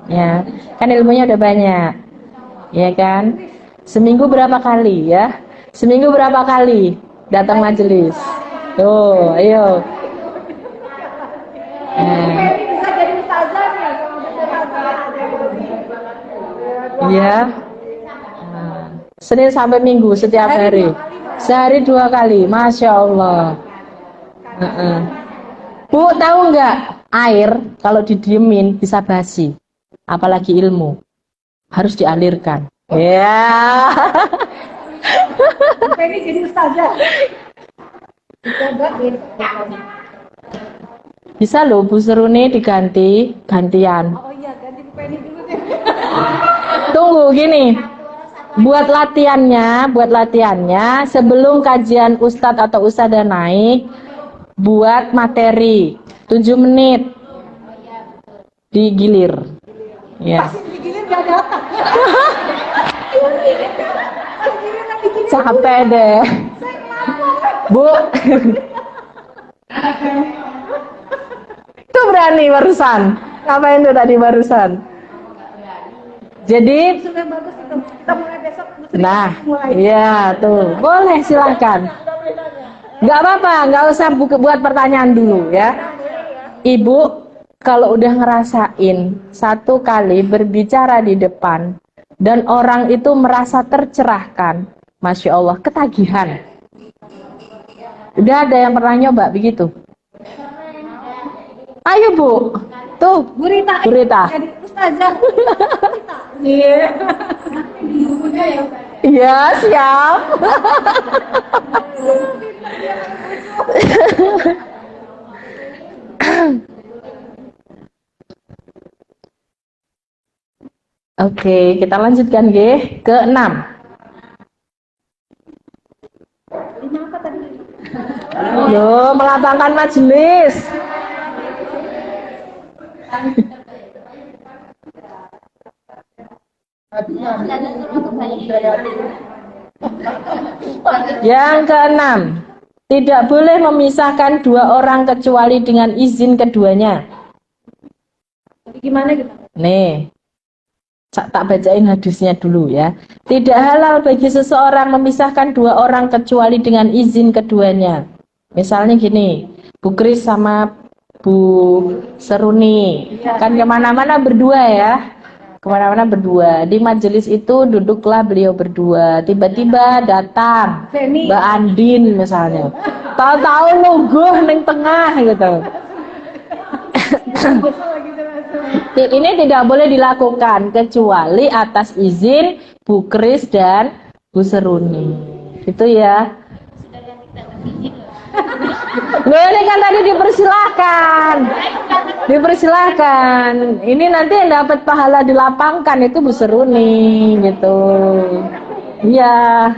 Ya, kan ilmunya udah banyak. Ya kan? Seminggu berapa kali ya? Seminggu berapa kali datang majelis? Tuh, ayo. Iya. Senin sampai Minggu setiap hari. Sehari 2 kali, Masya Allah. Bu, tahu nggak air kalau didiemin bisa basi, apalagi ilmu harus dialirkan. Ya. Ini jadi ustazah. Bisa loh Bu Seruni diganti gantian. Oh iya, ganti Bu Penny dulu deh. Tunggu gini. Buat latihannya sebelum kajian ustadz atau ustadzah naik, buat materi 7 menit digilir. Ya. Pasti digilir gak datang. Capek deh. Bu. Itu berani barusan. Ngapain tuh tadi barusan? Jadi Sudah bagus itu. Kita mulai besok. nah, iya tuh. Boleh silahkan. Nggak apa-apa, nggak usah buat pertanyaan dulu ya. Ibu, kalau udah ngerasain 1 kali berbicara di depan dan orang itu merasa tercerahkan, Masya Allah, ketagihan. Udah ada yang pernah nyoba begitu? Ayo Bu, tuh Bu Rita. Jadi ustazah. Iya. Iya, siap. Oke, kita lanjutkan ke 6. Yo, melapangkan majelis. Yang ke-6, tidak boleh memisahkan 2 orang kecuali dengan izin keduanya. Gimana gitu? Nih, tak bacain hadisnya dulu ya. Tidak halal bagi seseorang memisahkan 2 orang kecuali dengan izin keduanya. Misalnya gini, Bu Kris sama Bu Seruni kan kemana-mana berdua ya. Kemana-mana berdua. Di majelis itu duduklah beliau berdua. Tiba-tiba datang Mbak Andin misalnya. Tahu-tahu nungguh neng tengah gitu. Ini tidak boleh dilakukan kecuali atas izin Bu Kris dan Bu Seruni. Itu ya. Loh, ini kan tadi dipersilahkan. Dipersilahkan. Ini nanti yang dapat pahala dilapangkan itu Bu Seruni gitu. Iya.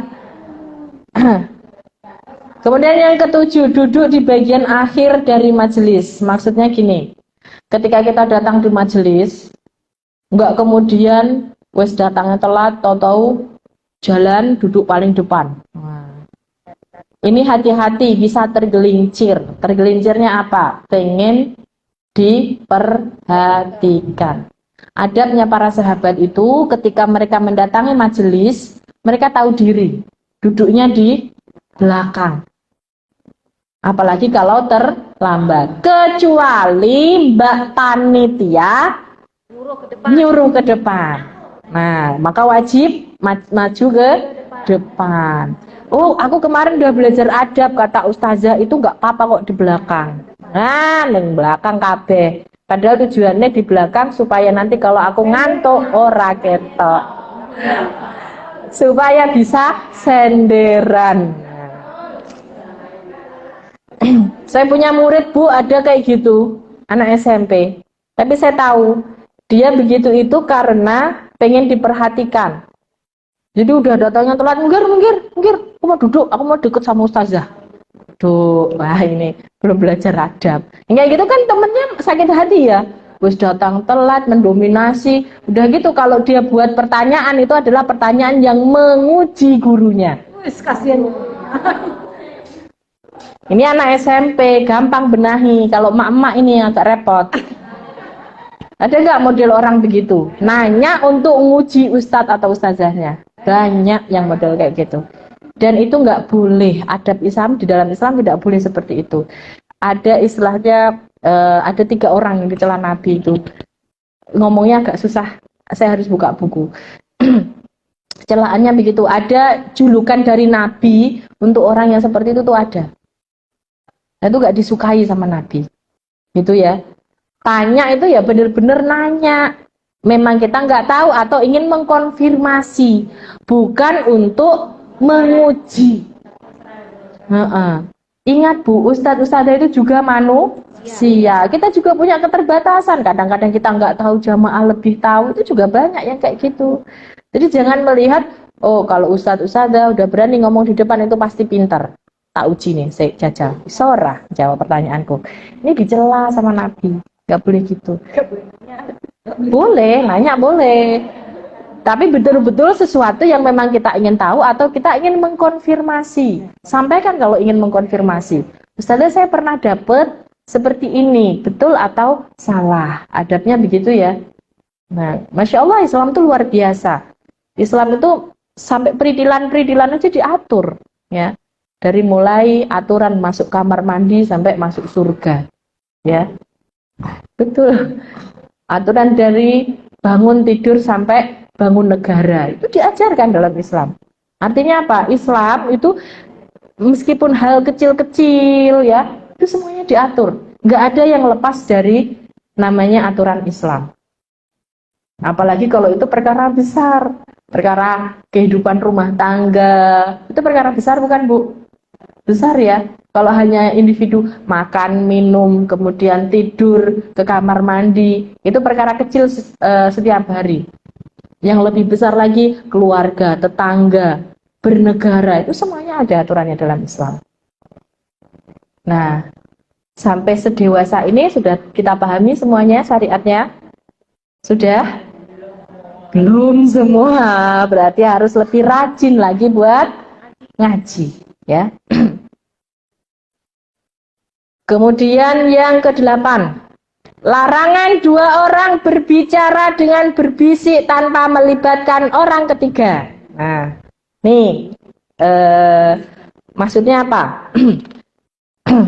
Kemudian yang ketujuh, duduk di bagian akhir dari majelis. Maksudnya gini, ketika kita datang di majelis, enggak kemudian wes datangnya telat, tahu-tahu jalan duduk paling depan. Nah, ini hati-hati bisa tergelincir. Tergelincirnya apa? Pengen diperhatikan. Adabnya para sahabat itu ketika mereka mendatangi majelis, mereka tahu diri, duduknya di belakang. Apalagi kalau terlambat. Kecuali Mbak Panitia nyuruh ke depan. Nah, maka wajib maju ke depan. Oh, aku kemarin udah belajar adab, kata ustazah, itu nggak apa-apa kok di belakang. Nah, di belakang kabeh. Padahal tujuannya di belakang supaya nanti kalau aku ngantuk, ora ketok. Supaya bisa senderan. Saya punya murid Bu, ada kayak gitu, anak SMP. Tapi saya tahu dia begitu itu karena pengen diperhatikan. Jadi udah datangnya telat, minggir, aku mau duduk, aku mau deket sama ustazah. Duh, wah ini belum belajar adab. Kayak gitu kan temennya sakit hati ya. Wis datang telat, mendominasi. Udah gitu kalau dia buat pertanyaan itu adalah pertanyaan yang menguji gurunya. Wis kasihan. Ini anak SMP, gampang benahi. Kalau emak-emak ini yang agak repot. Ada nggak model orang begitu? Nanya untuk menguji ustadz atau ustazahnya. Banyak yang model kayak gitu. Dan itu nggak boleh. Adab Islam, di dalam Islam tidak boleh seperti itu. Ada istilahnya, ada 3 orang yang dicela Nabi itu. Ngomongnya agak susah. Saya harus buka buku. Celaannya begitu. Ada julukan dari Nabi untuk orang yang seperti itu tuh ada. Itu gak disukai sama Nabi. Gitu ya. Tanya itu ya benar-benar nanya. Memang kita nggak tahu atau ingin mengkonfirmasi. Bukan untuk menguji. Ingat Bu, ustadz-ustadzah itu juga manusia. Kita juga punya keterbatasan. Kadang-kadang kita nggak tahu, jamaah lebih tahu. Itu juga banyak yang kayak gitu. Jadi jangan melihat, oh kalau ustadz-ustadzah udah berani ngomong di depan itu pasti pintar. Tak uji nih, saya jajal. Sora jawab pertanyaanku. Ini dicela sama Nabi. Gak boleh gitu. Boleh, nanya boleh. Tapi betul-betul sesuatu yang memang kita ingin tahu atau kita ingin mengkonfirmasi. Sampaikan kalau ingin mengkonfirmasi. Ustazah, saya pernah dapat seperti ini. Betul atau salah? Adabnya begitu ya. Nah, Masya Allah Islam itu luar biasa. Islam itu sampai peridilan-peridilan aja diatur. Ya. Dari mulai aturan masuk kamar mandi sampai masuk surga. Ya. Betul. Aturan dari bangun tidur sampai bangun negara. Itu diajarkan dalam Islam. Artinya apa? Islam itu meskipun hal kecil-kecil ya, itu semuanya diatur. Nggak ada yang lepas dari namanya aturan Islam. Apalagi kalau itu perkara besar. Perkara kehidupan rumah tangga. Itu perkara besar bukan Bu? Besar ya. Kalau hanya individu makan, minum, kemudian tidur, ke kamar mandi, itu perkara kecil setiap hari. Yang lebih besar lagi keluarga, tetangga, bernegara, itu semuanya ada aturannya dalam Islam. Nah, sampai sedewasa ini sudah kita pahami semuanya syariatnya? Sudah? Belum semua, berarti harus lebih rajin lagi buat ngaji, ya. Kemudian yang ke-8, larangan 2 orang berbicara dengan berbisik tanpa melibatkan orang ketiga. Nah, nih, maksudnya apa?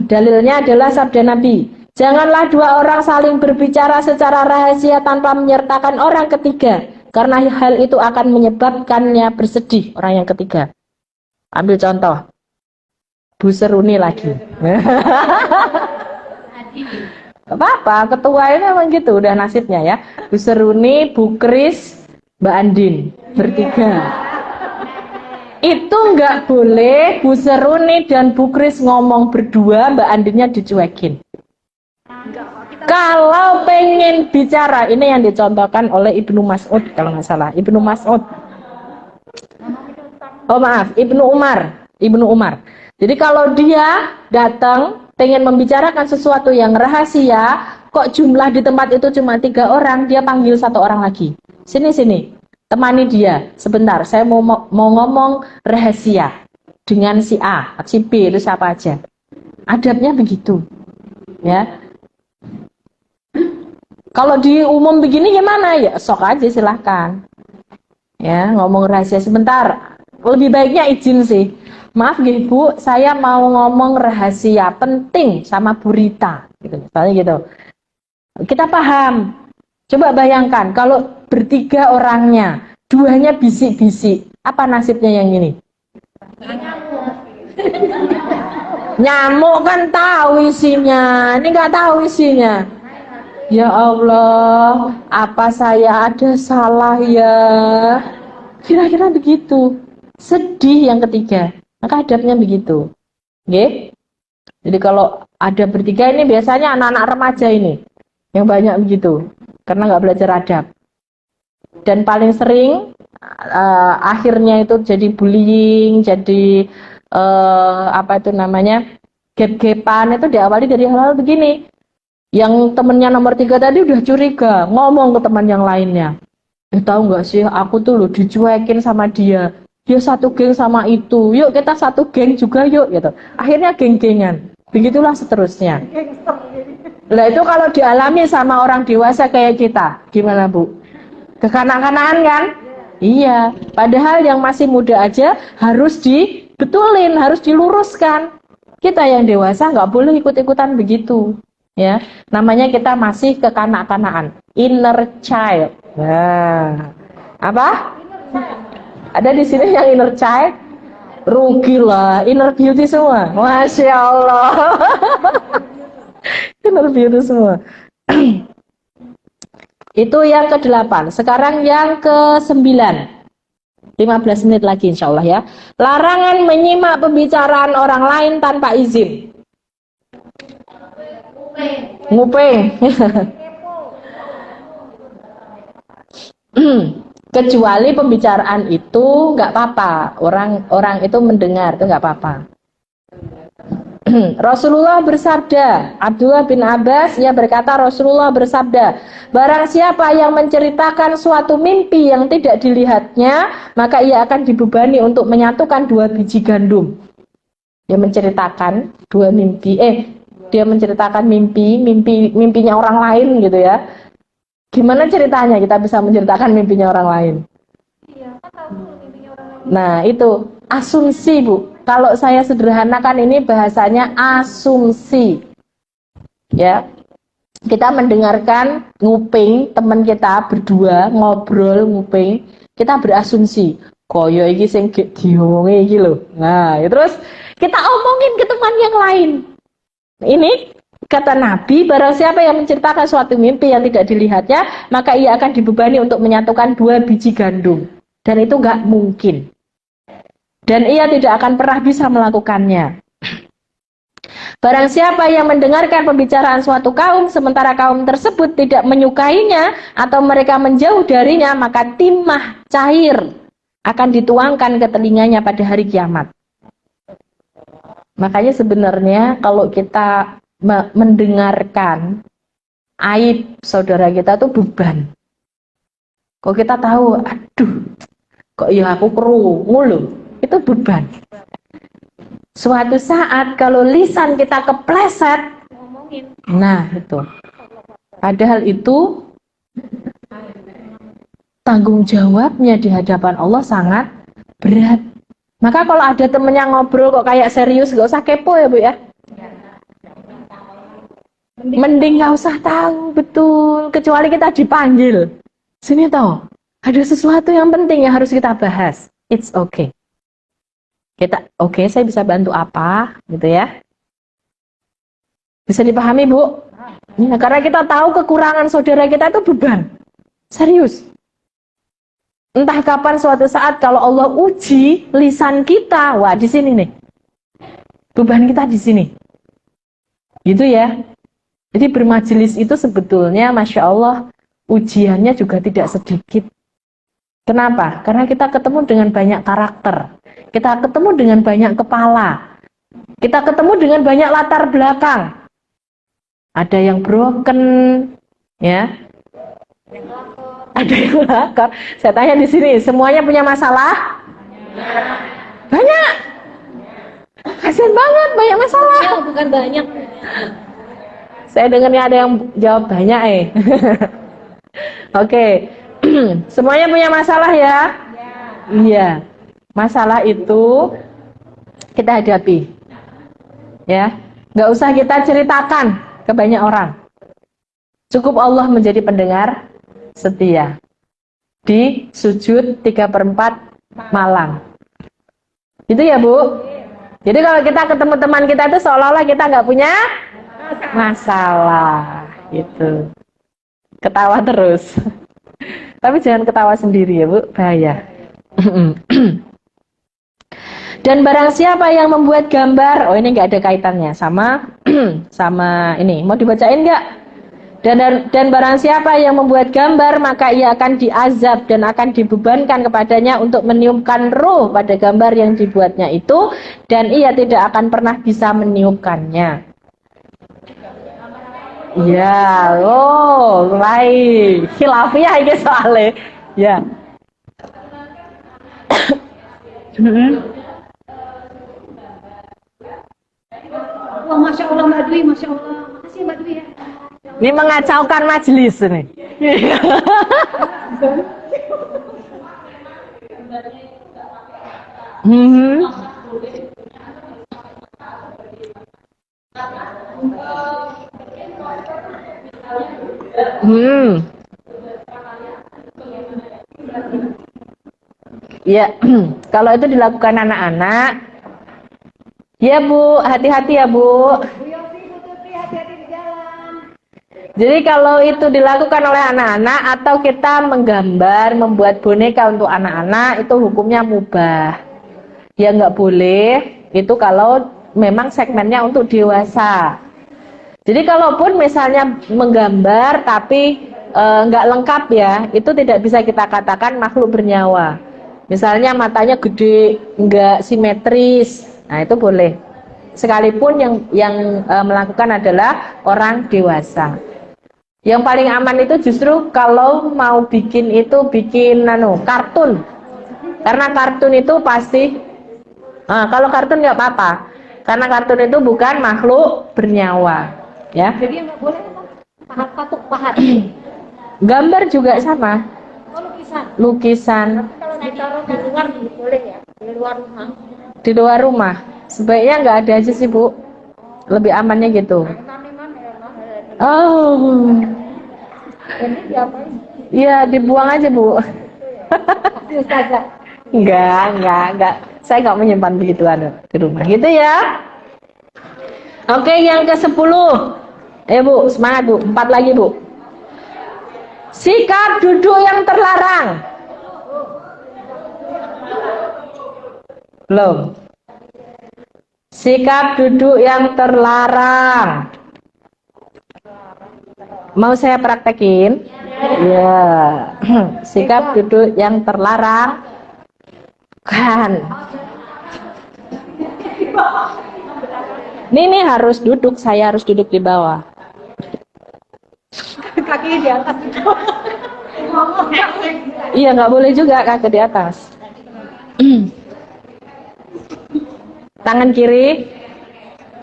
Dalilnya adalah sabda Nabi, janganlah 2 orang saling berbicara secara rahasia tanpa menyertakan orang ketiga, karena hal itu akan menyebabkannya bersedih orang yang ketiga. Ambil contoh. Bu Seruni lagi. Apa-apa, ketua ini memang gitu, udah nasibnya ya. Bu Seruni, Bu Kris, Mbak Andin, bertiga. Itu nggak boleh Bu Seruni dan Bu Kris ngomong berdua, Mbak Andinnya dicuekin. Enggak kok, kita Kalau pengen bicara, ini yang dicontohkan oleh Ibnu Mas'ud kalau nggak salah. Ibnu Mas'ud. Oh maaf, Ibnu Umar. Ibnu Umar. Jadi kalau dia datang pengen membicarakan sesuatu yang rahasia, kok jumlah di tempat itu cuma 3 orang, dia panggil 1 orang lagi. Sini, temani dia. Sebentar, saya mau ngomong rahasia dengan si A, si B, itu siapa aja. Adabnya begitu. Ya. Kalau di umum begini gimana? Ya sok aja silahkan. Ya, ngomong rahasia sebentar. Lebih baiknya izin sih. Maaf nggih Bu, saya mau ngomong rahasia penting sama Bu Rita. Gitu, misalnya gitu. Kita paham. Coba bayangkan kalau bertiga orangnya, 2-nya bisik-bisik. Apa nasibnya yang ini? Nyamuk kan tahu isinya. Ini nggak tahu isinya. Ya Allah, apa saya ada salah ya? Kira-kira begitu. Sedih yang ketiga. Maka adabnya begitu. Oke? Jadi kalau ada bertiga ini biasanya anak-anak remaja ini yang banyak begitu. Karena nggak belajar adab. Dan paling sering akhirnya itu jadi bullying, jadi apa itu namanya? Gap-gapan itu diawali dari hal-hal begini. Yang temennya nomor 3 tadi udah curiga, ngomong ke teman yang lainnya. Tahu nggak sih, aku tuh loh dicuekin sama dia. Dia satu geng sama itu. Yuk kita satu geng juga yuk gitu. Akhirnya geng-gengan. Begitulah seterusnya. Lah itu kalau dialami sama orang dewasa kayak kita, gimana Bu? Kekanak-kanakan kan? Iya. Padahal yang masih muda aja harus dibetulin, harus diluruskan. Kita yang dewasa nggak boleh ikut-ikutan begitu. Ya, namanya kita masih kekanak-kanakan, inner child. Nah, apa? Ada di sini yang inner child? Rugi lah, inner beauty semua. Masya Allah. Inner beauty semua. Itu yang ke-8. Sekarang yang ke-9. 15 menit lagi insya Allah ya. Larangan menyimak pembicaraan orang lain tanpa izin. Nguping. Kecuali pembicaraan itu nggak apa-apa, orang itu mendengar itu nggak apa-apa. Rasulullah bersabda, Abdullah bin Abbas ia berkata Rasulullah bersabda, barang siapa yang menceritakan suatu mimpi yang tidak dilihatnya, maka ia akan dibebani untuk menyatukan 2 biji gandum. Dia menceritakan 2 mimpi, dia menceritakan mimpinya orang lain gitu ya. Gimana ceritanya kita bisa menceritakan mimpinya orang lain? Iya, kan tahu mimpinya orang lain. Nah, itu asumsi, Bu. Kalau saya sederhanakan ini bahasanya asumsi. Ya. Kita mendengarkan nguping teman kita berdua ngobrol nguping, kita berasumsi, koyo iki sing diomongi iki lho. Nah, ya terus kita omongin ke teman yang lain. Ini kata Nabi, barang siapa yang menceritakan suatu mimpi yang tidak dilihatnya, maka ia akan dibebani untuk menyatukan 2 biji gandum. Dan itu nggak mungkin. Dan ia tidak akan pernah bisa melakukannya. Barang siapa yang mendengarkan pembicaraan suatu kaum, sementara kaum tersebut tidak menyukainya, atau mereka menjauh darinya, maka timah cair akan dituangkan ke telinganya pada hari kiamat. Makanya sebenarnya kalau kita mendengarkan aib saudara kita tuh beban. Kok kita tahu, aduh, kok ya aku kerungu loh, itu beban. Suatu saat kalau lisan kita kepleset, ngomongin. nah itu. Padahal itu tanggung jawabnya di hadapan Allah sangat berat. Maka kalau ada temen yang ngobrol kok kayak serius, gak usah kepo ya Bu ya. Mending gak usah tahu, betul. Kecuali kita dipanggil. Sini tahu, ada sesuatu yang penting yang harus kita bahas. It's okay. Kita, oke, saya bisa bantu apa, gitu ya. Bisa dipahami Bu? Ya, karena kita tahu kekurangan saudara kita itu beban. Serius. Entah kapan suatu saat kalau Allah uji lisan kita, wah di sini nih. Beban kita di sini. Gitu ya. Jadi bermajelis itu sebetulnya Masya Allah ujiannya juga tidak sedikit. Kenapa? Karena kita ketemu dengan banyak karakter. Kita ketemu dengan banyak kepala. Kita ketemu dengan banyak latar belakang. Ada yang broken, ya. Ada yang lakar. Saya tanya di sini, semuanya punya masalah? Banyak. Kasian banget, banyak masalah. Ya, bukan banyak. Saya dengarnya ada yang jawab banyak Oke. Semuanya punya masalah ya? Iya. Masalah itu kita hadapi. Ya. Nggak usah kita ceritakan ke banyak orang. Cukup Allah menjadi pendengar setia. Di sujud 3/4 malam. Itu ya Bu? Jadi kalau kita ketemu teman kita itu seolah-olah kita nggak punya masalah. Gitu. Ketawa terus. Tapi jangan ketawa sendiri ya Bu, bahaya. Dan barang siapa yang membuat gambar, oh ini nggak ada kaitannya sama sama ini. Mau dibacain nggak? Dan barang siapa yang membuat gambar, maka ia akan diazab dan akan dibebankan kepadanya untuk meniupkan ruh pada gambar yang dibuatnya itu, dan ia tidak akan pernah bisa meniupkannya. Ya, oh, baik. Khilafiyah ini soalnya. Ya. Wah, Masya Allah Mbak Dwi, Masya Allah. Makasih Mbak Dwi ya. Ini mengacaukan majelis nih. Ya, kalau itu dilakukan anak-anak, ya Bu, hati-hati ya Bu. Jadi kalau itu dilakukan oleh anak-anak atau kita menggambar, membuat boneka untuk anak-anak, itu hukumnya mubah. Ya nggak boleh, itu kalau memang segmennya untuk dewasa. Jadi kalaupun misalnya menggambar tapi nggak lengkap ya, itu tidak bisa kita katakan makhluk bernyawa. Misalnya matanya gede, nggak simetris, nah itu boleh. Sekalipun yang melakukan adalah orang dewasa. Yang paling aman itu justru kalau mau bikin kartun. Karena kartun itu pasti kalau kartun nggak apa-apa. Karena kartun itu bukan makhluk bernyawa, ya. Jadi nggak boleh pahat patuk pahat. Gambar juga sama. Oh, lukisan. Lukisan Kalau ditaruh di luar boleh ya? Di luar rumah. di luar rumah. Sebaiknya nggak ada aja sih Bu. Lebih amannya gitu. Oh. Ini diapain? Iya, dibuang aja Bu. Ustazah. Enggak. Saya nggak menyimpan begituan di rumah. Gitu ya. Oke, yang ke-10. Bu, semangat Bu. 4 lagi Bu. Sikap duduk yang terlarang. Belum. Sikap duduk yang terlarang. Mau saya praktekin? Ya. Sikap duduk yang terlarang. Kan. Ini harus duduk, saya harus duduk di bawah. Kakinya di atas. Iya, nggak boleh juga kaki di atas. Tangan kiri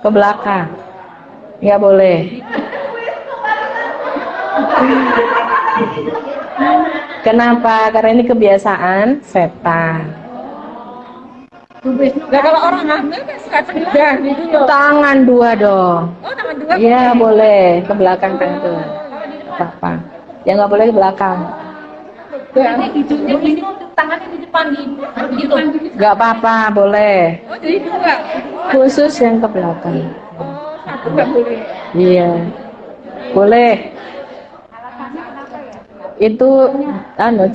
ke belakang. Nggak boleh. Kenapa? Karena ini kebiasaan setan. Nah, kalau orang hamil kan suka tegak gitu loh. Tangan 2 dong. Oh, tangan dua. Iya, boleh ke belakang tangan. Apa? Ya nggak boleh ke belakang. Ini hidungnya ini tangannya di depan gitu. Nggak apa-apa, boleh. Oh, jadi dua. Khusus yang ke belakang. Oh, satu nggak boleh. Iya. Boleh. itu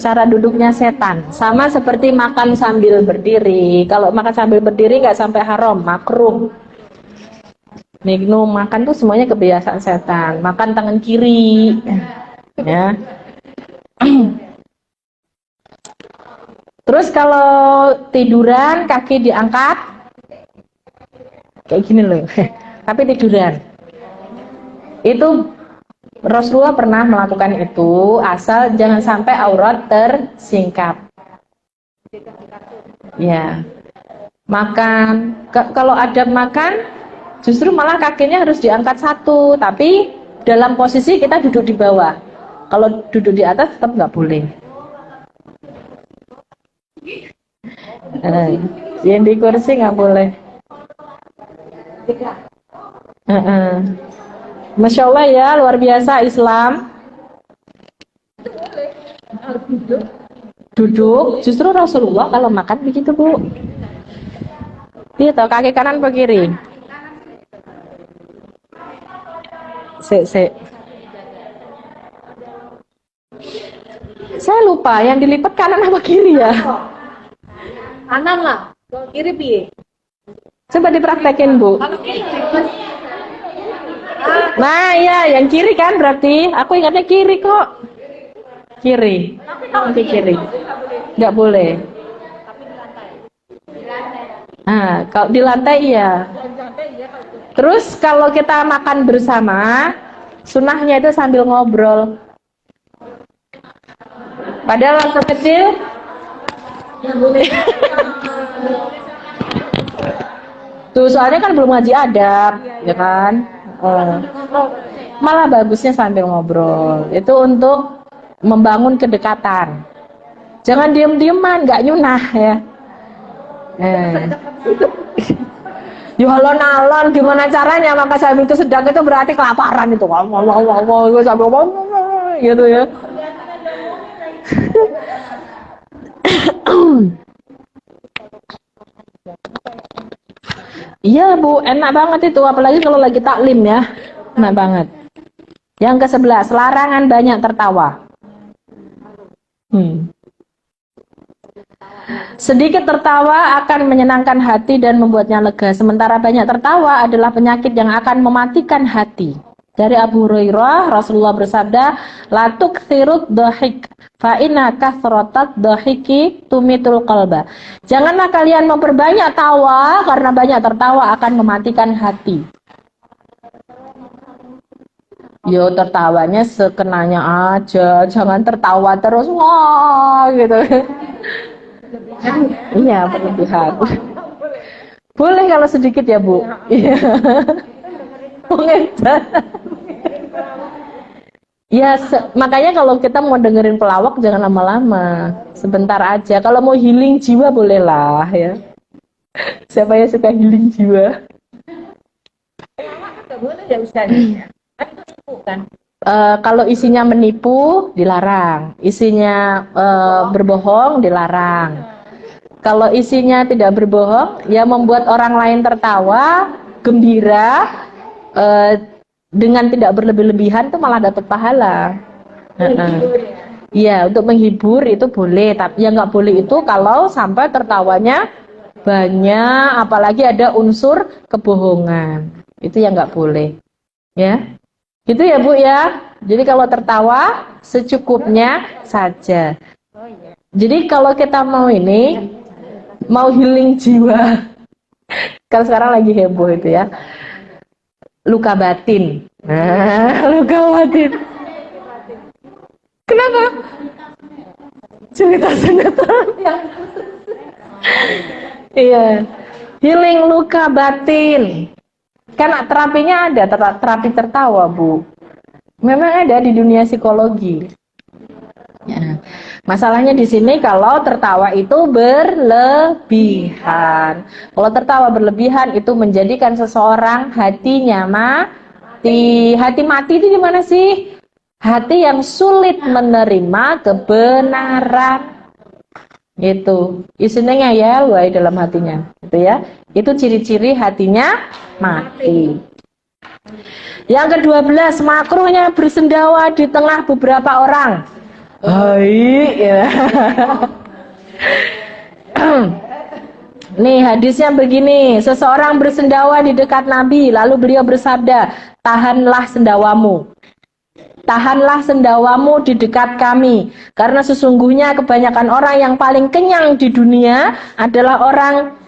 cara duduknya setan. Sama seperti makan sambil berdiri. Kalau makan sambil berdiri nggak sampai haram, makruh. Minum, makan tuh semuanya kebiasaan setan. Makan tangan kiri, ya. Terus kalau tiduran kaki diangkat, kayak gini loh. Tapi tiduran. Itu Rasulullah pernah melakukan itu, asal jangan sampai aurat tersingkap. Ya. Makan, kalau adab makan, justru malah kakinya harus diangkat satu, tapi dalam posisi kita duduk di bawah. Kalau duduk di atas tetap nggak boleh. Yang di kursi nggak boleh. Masya Allah ya, luar biasa Islam. Duduk, justru Rasulullah kalau makan begitu Bu. Gitu, kaki kanan ke kiri. Saya lupa, yang dilipat kanan apa kiri ya? Kanan lah, kalau kiri piye? Coba dipraktekin Bu. Nah ya, yang kiri kan berarti. Aku ingatnya kiri kok. Kiri. Nanti kiri. Nggak boleh. Nah, kalau di lantai iya. Terus kalau kita makan bersama, sunahnya itu sambil ngobrol. Padahal waktu kecil nggak boleh. Tuh soalnya kan belum ngaji adab, ya kan? Malah bagusnya sambil ngobrol. Itu untuk membangun kedekatan. Jangan diem-dieman, nggak nyunah ya. Alon-alon gimana caranya maka sambil kesedang itu berarti kelaparan itu. Wow, sambil ngomong gitu ya. Iya Bu, enak banget itu, apalagi kalau lagi taklim ya, enak banget. Yang ke-11, larangan banyak tertawa. Sedikit tertawa akan menyenangkan hati dan membuatnya lega, sementara banyak tertawa adalah penyakit yang akan mematikan hati. Dari Abu Hurairah, Rasulullah bersabda, la tukthirud dhahik fa inna kathratat dhahiki tumitul qalba. Janganlah kalian memperbanyak tawa, karena banyak tertawa akan mematikan hati. Yo, tertawanya sekenanya aja, jangan tertawa terus wah gitu. Iya, berlebihan. Boleh kalau sedikit ya Bu. Iya. Ya, makanya kalau kita mau dengerin pelawak jangan lama-lama, sebentar aja. Kalau mau healing jiwa bolehlah ya. Siapa yang suka healing jiwa? Nggak boleh ya Ustaz. Kan? Kalau isinya menipu dilarang, isinya berbohong dilarang. Kalau isinya tidak berbohong, ya membuat orang lain tertawa, gembira. Dengan tidak berlebih-lebihan tuh malah dapat pahala. Iya, untuk menghibur itu boleh, tapi yang nggak boleh itu kalau sampai tertawanya banyak, apalagi ada unsur kebohongan. Itu yang nggak boleh. Ya, gitu ya Bu ya. Jadi kalau tertawa secukupnya saja. Jadi kalau kita mau mau healing jiwa, kalau sekarang lagi heboh itu ya. Luka batin. Luka batin. Kenapa? Cerita sinetron. Iya. Healing luka batin. Kan terapinya ada, terapi tertawa, Bu. Memang ada di dunia psikologi. Ya. Masalahnya di sini kalau tertawa itu berlebihan. Kalau tertawa berlebihan itu menjadikan seseorang hatinya mati. Hati mati itu gimana sih? Hati yang sulit menerima kebenaran. Gitu. Isinya ngeyel wae dalam hatinya, gitu ya. Itu ciri-ciri hatinya mati. Yang ke-12, makruhnya bersendawa di tengah beberapa orang. Hai ya. Nih hadisnya begini, seseorang bersendawa di dekat Nabi, lalu beliau bersabda, tahanlah sendawamu. Tahanlah sendawamu di dekat kami, karena sesungguhnya kebanyakan orang yang paling kenyang di dunia adalah orang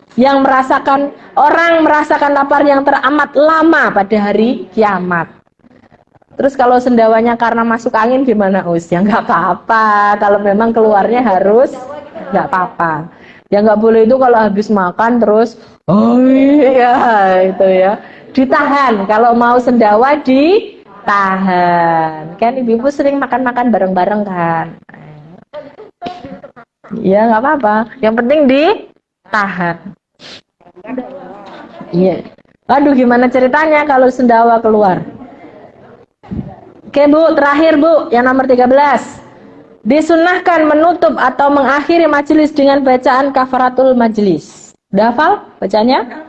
merasakan lapar yang teramat lama pada hari kiamat. Terus kalau sendawanya karena masuk angin gimana Us? Ya nggak apa-apa, kalau memang keluarnya harus nggak apa-apa. Ya nggak boleh itu kalau habis makan terus, oh iya itu ya, ditahan. Kalau mau sendawa ditahan. Kan ibu-ibu sering makan-makan bareng-bareng kan? Ya nggak apa-apa, yang penting ditahan. Iya. Aduh gimana ceritanya kalau sendawa keluar? Oke Bu, terakhir Bu, yang nomor 13. Disunahkan menutup atau mengakhiri majelis dengan bacaan kafaratul majelis. Udah hafal bacanya?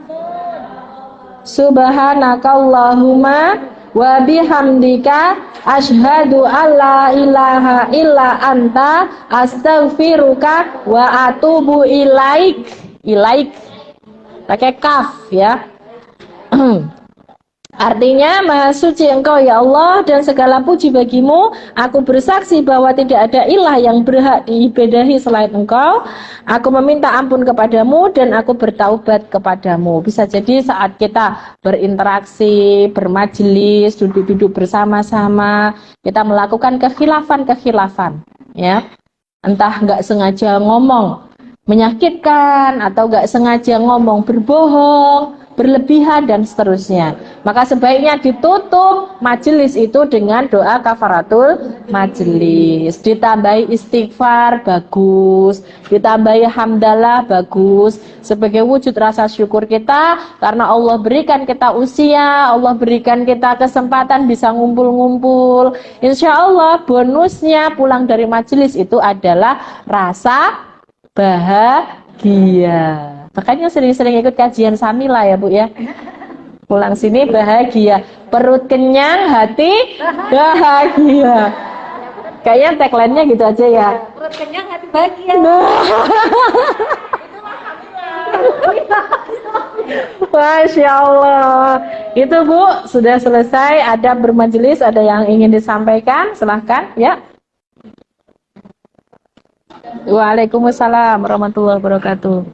Subhanakallahumma wa bihamdika asyhadu alla ilaha illa anta astaghfiruka wa atubu ilaik. Ilaik pakai kaf ya. Artinya, Maha Suci Engkau ya Allah dan segala puji bagimu. Aku bersaksi bahwa tidak ada ilah yang berhak diibadahi selain Engkau. Aku meminta ampun kepadamu dan aku bertaubat kepadamu. Bisa jadi saat kita berinteraksi, bermajelis, duduk-duduk bersama-sama, kita melakukan kekhilafan, ya. Entah nggak sengaja ngomong menyakitkan atau nggak sengaja ngomong berbohong, berlebihan dan seterusnya. Maka sebaiknya ditutup majelis itu dengan doa kafaratul majelis. Ditambahi istighfar bagus, ditambahi hamdalah bagus sebagai wujud rasa syukur kita karena Allah berikan kita usia, Allah berikan kita kesempatan bisa ngumpul-ngumpul. Insya Allah bonusnya pulang dari majelis itu adalah rasa bahagia. Makanya sering-sering ikut kajian Samila ya Bu ya. Pulang sini bahagia, perut kenyang, hati bahagia. Kayaknya tagline-nya gitu aja ya. Perut kenyang, hati bahagia. Masya Allah. Itu Bu, sudah selesai adab bermajelis. Ada yang ingin disampaikan? Silahkan ya. Waalaikumsalam warahmatullahi wabarakatuh.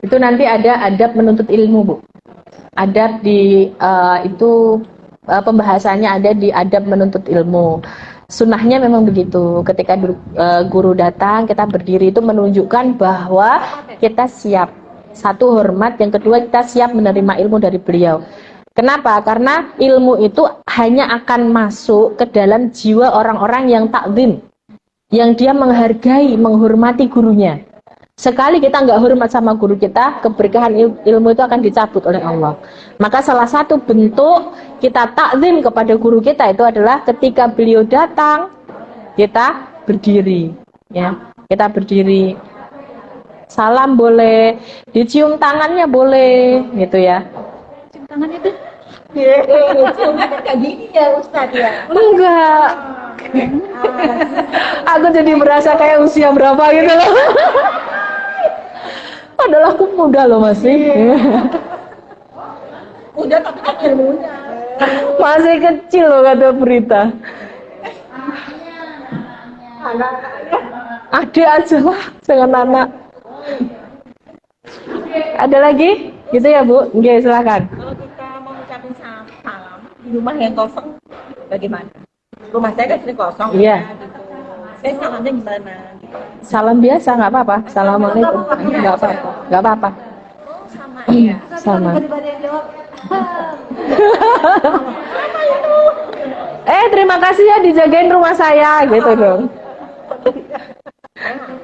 Itu nanti ada adab menuntut ilmu Bu. Adab di itu pembahasannya ada di adab menuntut ilmu. Sunnahnya memang begitu. Ketika guru datang, kita berdiri itu menunjukkan bahwa kita siap. Satu, hormat. Yang kedua, kita siap menerima ilmu dari beliau. Kenapa? Karena ilmu itu hanya akan masuk ke dalam jiwa orang-orang yang takzim, yang dia menghargai, menghormati gurunya. Sekali kita nggak hormat sama guru kita, keberkahan ilmu itu akan dicabut oleh Allah. Maka salah satu bentuk kita takzim kepada guru kita itu adalah ketika beliau datang, kita berdiri, ya. Kita berdiri. Salam boleh, dicium tangannya boleh, gitu ya. Cium tangan itu? Cium kayak gini ya Ustaz ya? Enggak. Aku jadi merasa kayak usia berapa gitu loh. Padahal aku muda loh masih. Udah tapi kan ilmunya. Masih kecil loh kata berita. Anak-anaknya. Ada aja lah dengan anak. Ada lagi? Gitu ya Bu? Oke, silakan. Kalau kita mau ngucapin salam di rumah yang kosong, bagaimana? Rumah saya kan sering kosong. Iya. Ya, gitu. Saya salamnya gimana? Gitu. Salam biasa nggak apa-apa. Assalamualaikum. Nggak apa-apa. Nggak apa-apa. Oh, sama ya. Sama. Tiba-tiba yang jawab, Terima kasih ya dijagain rumah saya gitu dong.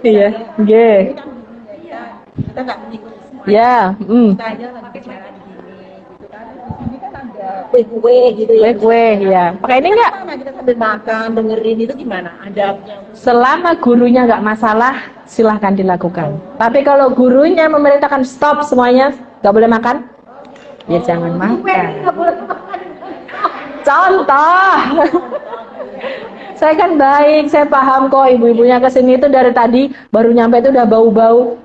Iya. Oke. iya, kita nggak menyinggung semua. Ya. Kita aja lagi bicara di sini, gitu kan. Di sini kan ada kue-kue gitu ya. Kue-kue ya. Pakai ini enggak? Gimana kita sambil makan, dengerin itu gimana? Adabnya. Selama gurunya nggak masalah, silahkan dilakukan. Tapi kalau gurunya memerintahkan stop semuanya, nggak boleh makan, ya jangan Kue makan. nggak boleh makan. Contoh, saya kan baik, saya paham kok ibu-ibunya kesini itu dari tadi baru nyampe itu udah bau-bau,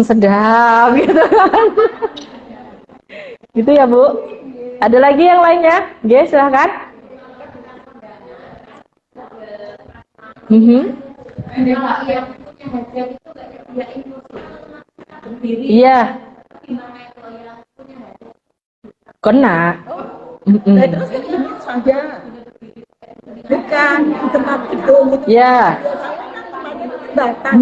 sedap gitu kan. Gitu ya Bu. Ada lagi yang lainnya? Oke, silahkan. Iya. Kena. Nah, terus kan ini saja. Bukan di tempat itu. Ya. Batas.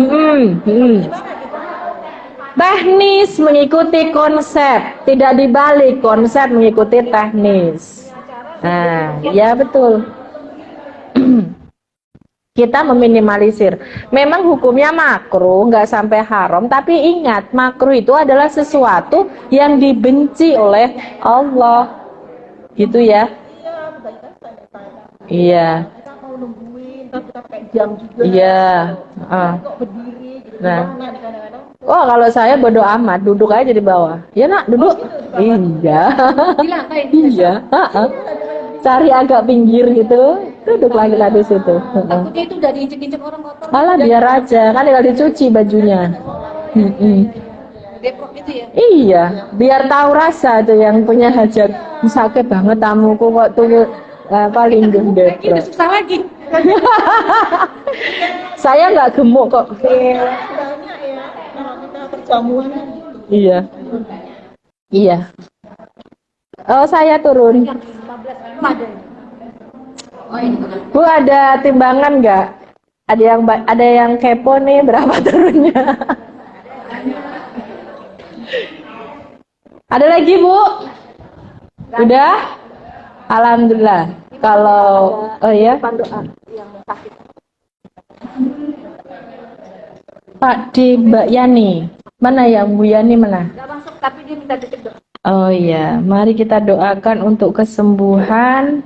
Teknis mengikuti konsep, tidak dibalik konsep mengikuti teknis. Nah, ya betul. Kita meminimalisir. Memang hukumnya makruh, nggak sampai haram, tapi ingat, makruh itu adalah sesuatu yang dibenci oleh Allah. Gitu ya. Iya. Kita mau nungguin, terus kita pakai jam juga. Iya. Kok berdiri gitu. Nah. Gimana kadang-kadang? Oh, kalau saya bodo amat, duduk aja di bawah. Ya nak, duduk. Iya. Di lantai. Iya. Cari agak pinggir gitu, duduk lagi di situ. Takutnya itu udah diinjek-injek orang kotor. Malah biar aja, kan tinggal dicuci bajunya. Depok gitu ya. Iya, biar tahu rasa tuh yang punya hajat. Sakit banget tamuku kok tuh paling Ini gendut. susah lagi. Saya nggak gemuk kok. Banyak ya. Kalau kita perjamuan kan gitu. Iya. Iya. Oh, saya turun. Yang 15 ada. Oh ini bukan. Bu, ada timbangan nggak? Ada yang kepo nih berapa turunnya? Ada lagi Bu? Udah? Alhamdulillah. Kalau oh ya, Doa yang sakit. Pak di Mbak Yani. Mana ya Bu Yani mana? Enggak masuk tapi dia minta titip doa. Oh iya, mari kita doakan untuk kesembuhan